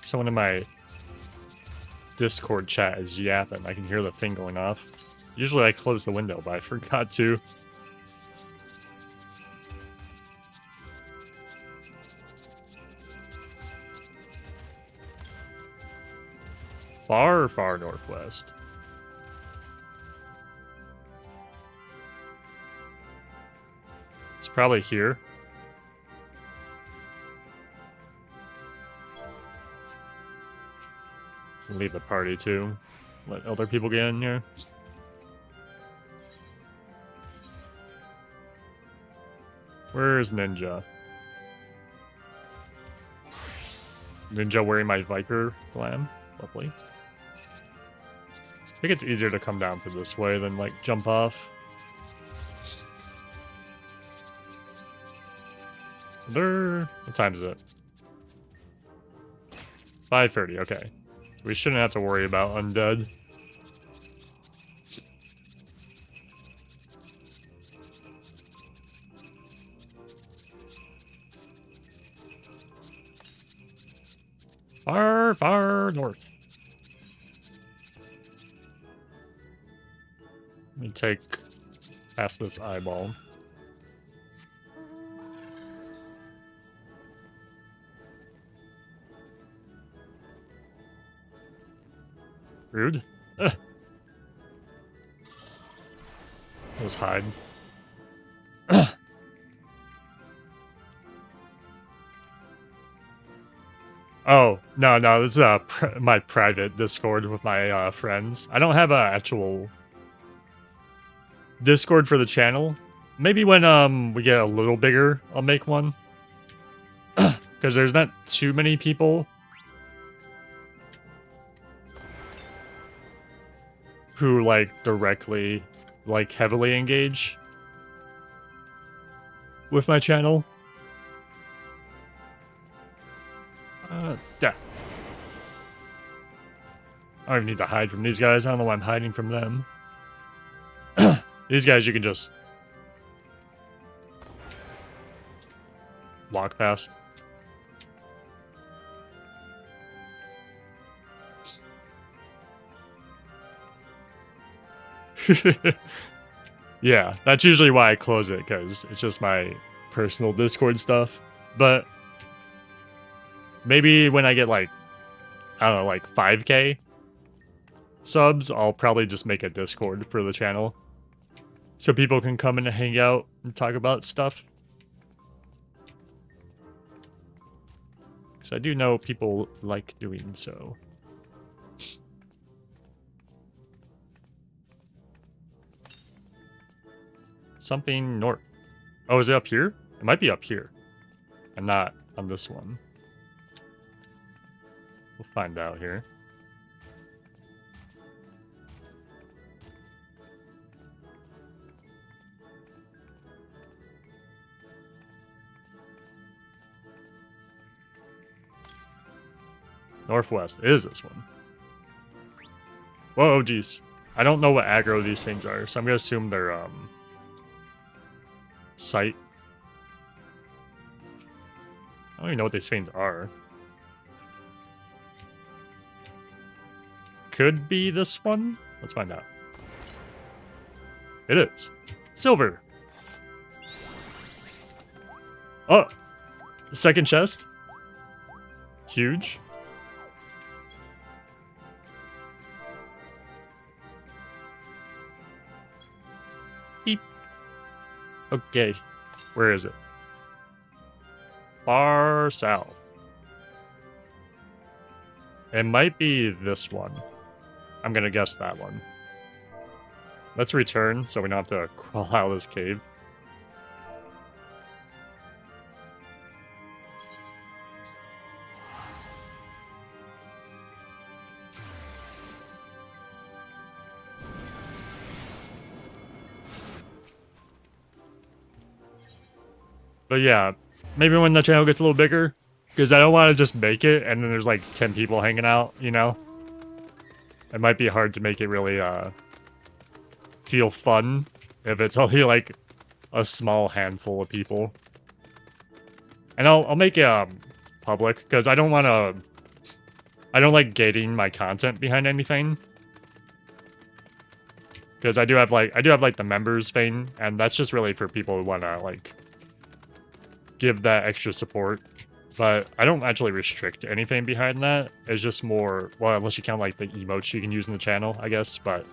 Someone in my Discord chat is yapping. I can hear the thing going off. Usually I close the window, but I forgot to. Far, far northwest. It's probably here. Leave the party too. Let other people get in here. Where's Ninja? Ninja wearing my Viper glam. Lovely. I think it's easier to come down to this way than like jump off. What time is it? 5:30, okay. We shouldn't have to worry about undead. Far, far north. Let me take past this eyeball. Rude. Ugh. Let's hide. Oh, no, this is my private Discord with my friends. I don't have an actual Discord for the channel. Maybe when we get a little bigger, I'll make one. Because there's not too many people who like directly, like heavily engage with my channel. Yeah. I don't even need to hide from these guys. I don't know why I'm hiding from them. These guys you can just walk past. Yeah, that's usually why I close it, because it's just my personal Discord stuff. But maybe when I get like, I don't know, like 5K subs, I'll probably just make a Discord for the channel. So people can come in and hang out and talk about stuff. Because I do know people like doing so. Something north. Oh, is it up here? It might be up here. And not on this one. We'll find out here. Northwest. It is this one. Whoa, geez. I don't know what aggro these things are, so I'm gonna assume they're, sight. I don't even know what these things are. Could be this one? Let's find out. It is. Silver. Oh! The second chest. Huge. Beep. Okay. Where is it? Far south. It might be this one. I'm gonna guess that one. Let's return so we don't have to crawl out of this cave. But yeah, maybe when the channel gets a little bigger, because I don't want to just make it and then there's like 10 people hanging out, you know? It might be hard to make it really feel fun if it's only like a small handful of people. And I'll make it public because I don't want to. I don't like gating my content behind anything. Because I do have like the members thing, and that's just really for people who want to like give that extra support. But I don't actually restrict anything behind that. It's just more, well, unless you count like the emotes you can use in the channel, I guess. But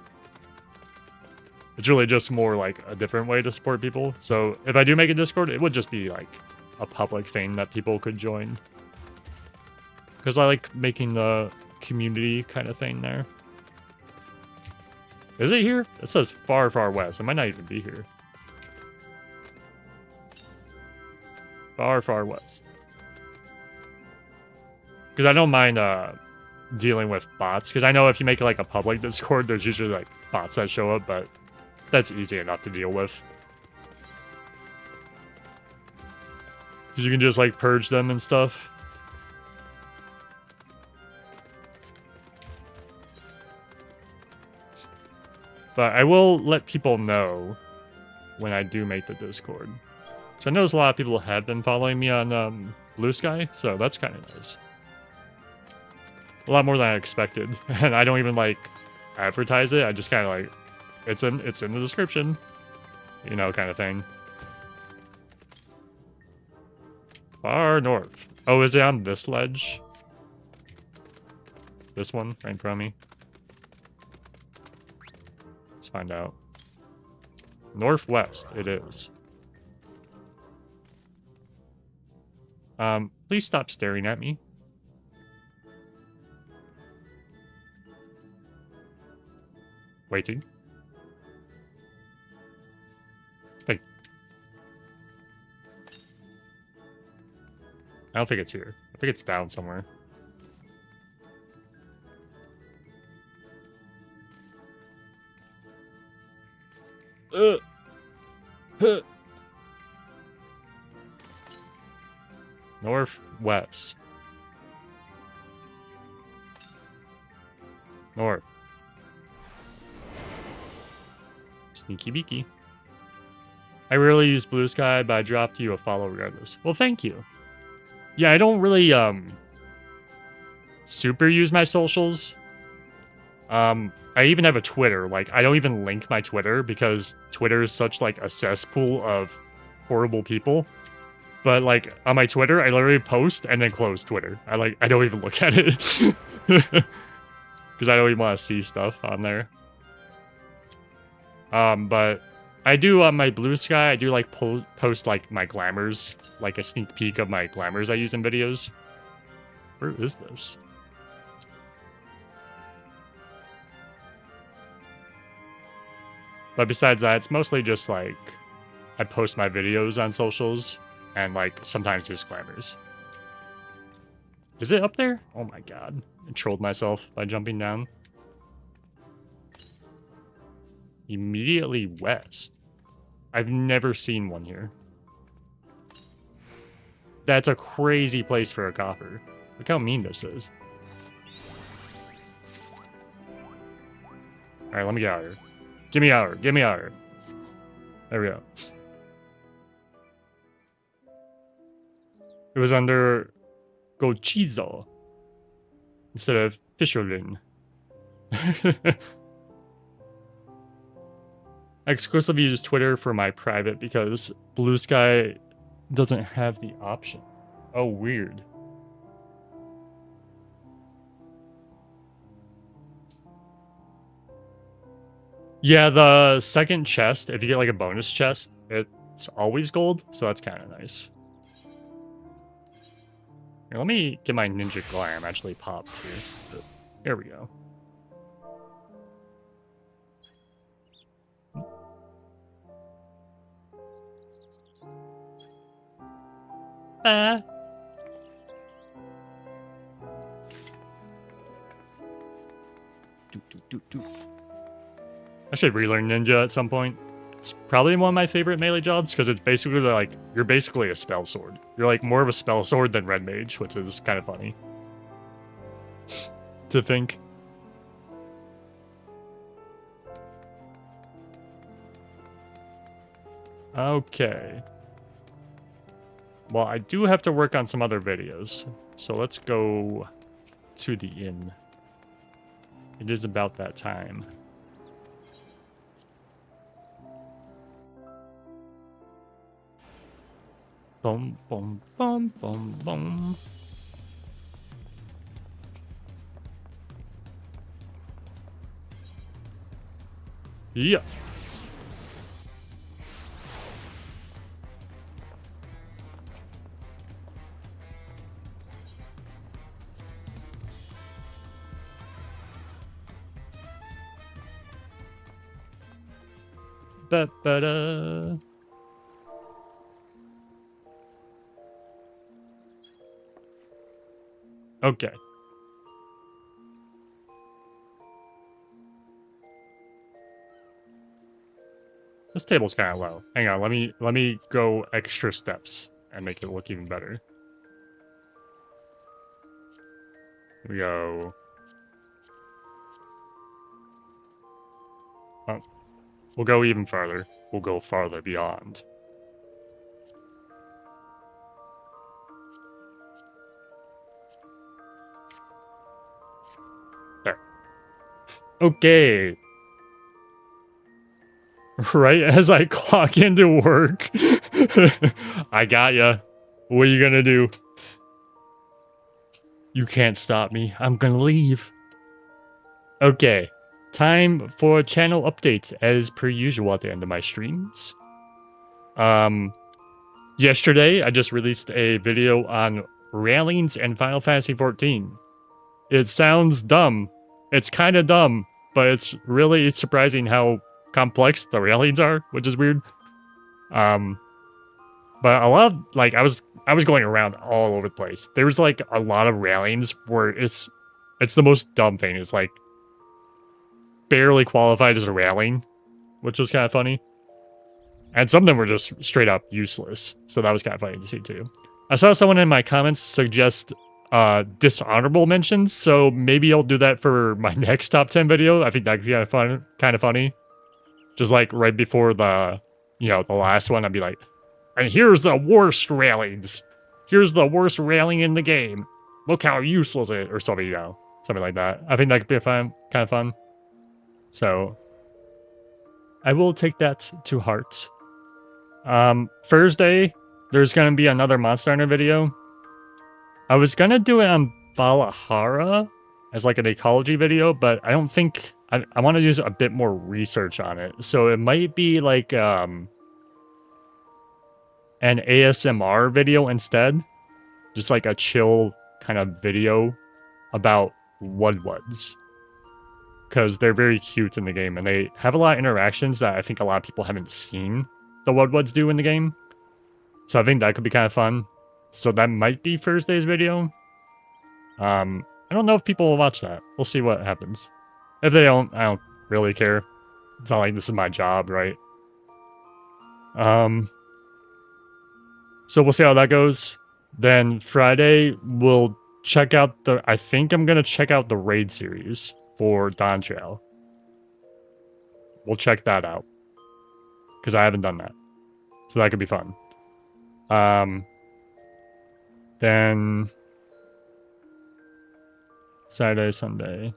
it's really just more like a different way to support people. So if I do make a Discord, it would just be like a public thing that people could join. Because I like making the community kind of thing there. Is it here? It says far, far west. It might not even be here. Far, far west. Because I don't mind dealing with bots. Because I know if you make like a public Discord, there's usually like bots that show up, but that's easy enough to deal with. Because you can just like purge them and stuff. But I will let people know when I do make the Discord. So I notice a lot of people have been following me on Blue Sky, so that's kind of nice. A lot more than I expected, and I don't even like advertise it. I just kind of like it's in the description, you know, kind of thing. Far north. Oh, is it on this ledge? This one right in front of me. find out. Northwest, it is. Please stop staring at me. Waiting. Wait. I don't think it's here. I think it's down somewhere. Northwest. North. Sneaky beaky. I rarely use Blue Sky, but I dropped you a follow regardless. Well, thank you. Yeah, I don't really super use my socials. I even have a Twitter. Like, I don't even link my Twitter because Twitter is such like a cesspool of horrible people. But like on my Twitter, I literally post and then close Twitter. I don't even look at it because I don't even want to see stuff on there. But I do on my Blue Sky. I do like post like my glamours, like a sneak peek of my glamours I use in videos. Where is this? But besides that, it's mostly just like I post my videos on socials and like sometimes just glamours. Is it up there? Oh my god. I trolled myself by jumping down. Immediately west. I've never seen one here. That's a crazy place for a copper. Look how mean this is. Alright, let me get out of here. Get me out of here. Get me out of here. There we go. It was under Gochizo instead of Fisherlin. I exclusively use Twitter for my private because Blue Sky doesn't have the option. Oh, weird. Yeah, the second chest, if you get like a bonus chest, it's always gold, so that's kind of nice. Here, let me get my Ninja Glam actually popped here. There we go. I should relearn Ninja at some point. It's probably one of my favorite melee jobs because it's basically like you're basically a spell sword. You're like more of a spell sword than Red Mage, which is kind of funny to think. Okay. Well, I do have to work on some other videos, so let's go to the inn. It is about that time. Boom, boom, boom, boom, boom. Yeah. Ba-ba-da. Okay. This table's kind of low. Hang on, let me go extra steps and make it look even better. Here we go. Oh. We'll go even farther. We'll go farther beyond. There. Okay. Right as I clock into work. I got ya. What are you gonna do? You can't stop me. I'm gonna leave. Okay. time for channel updates as per usual at the end of my streams. Yesterday, I just released a video on railings and Final Fantasy XIV. It sounds dumb. It's kind of dumb, but it's really surprising how complex the railings are, which is weird. But a lot of, like, I was going around all over the place. There was like a lot of railings where it's the most dumb thing. It's like barely qualified as a railing, which was kind of funny. And some of them were just straight up useless. So that was kind of funny to see too. I saw someone in my comments suggest dishonorable mentions, so maybe I'll do that for my next top 10 video. I think that could be kind of funny. Just like right before the, the last one, I'd be like, and here's the worst railings. Here's the worst railing in the game. Look how useless it is, or something, something like that. I think that could be kind of fun. So I will take that to heart. Thursday, there's going to be another Monster Hunter video. I was going to do it on Valahara as like an ecology video, but I don't think... I want to use a bit more research on it. So it might be like an ASMR video instead. Just like a chill kind of video about Woodwoods. Because they're very cute in the game, and they have a lot of interactions that I think a lot of people haven't seen the Woodwoods do in the game. So I think that could be kind of fun. So that might be Thursday's video. I don't know if people will watch that. We'll see what happens. If they don't, I don't really care. It's not like this is my job, right? So we'll see how that goes. Then Friday, we'll check out the... I think I'm going to check out the raid series for Dawn Trail. We'll check that out. Because I haven't done that. So that could be fun. Then Saturday, Sunday.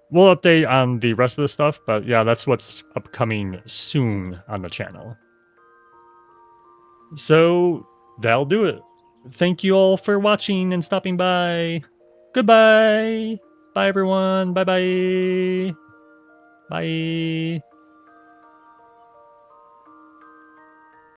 We'll update on the rest of the stuff, but yeah, that's what's upcoming soon on the channel. So that'll do it. Thank you all for watching and stopping by. Goodbye. Bye, everyone. Bye-bye. Bye.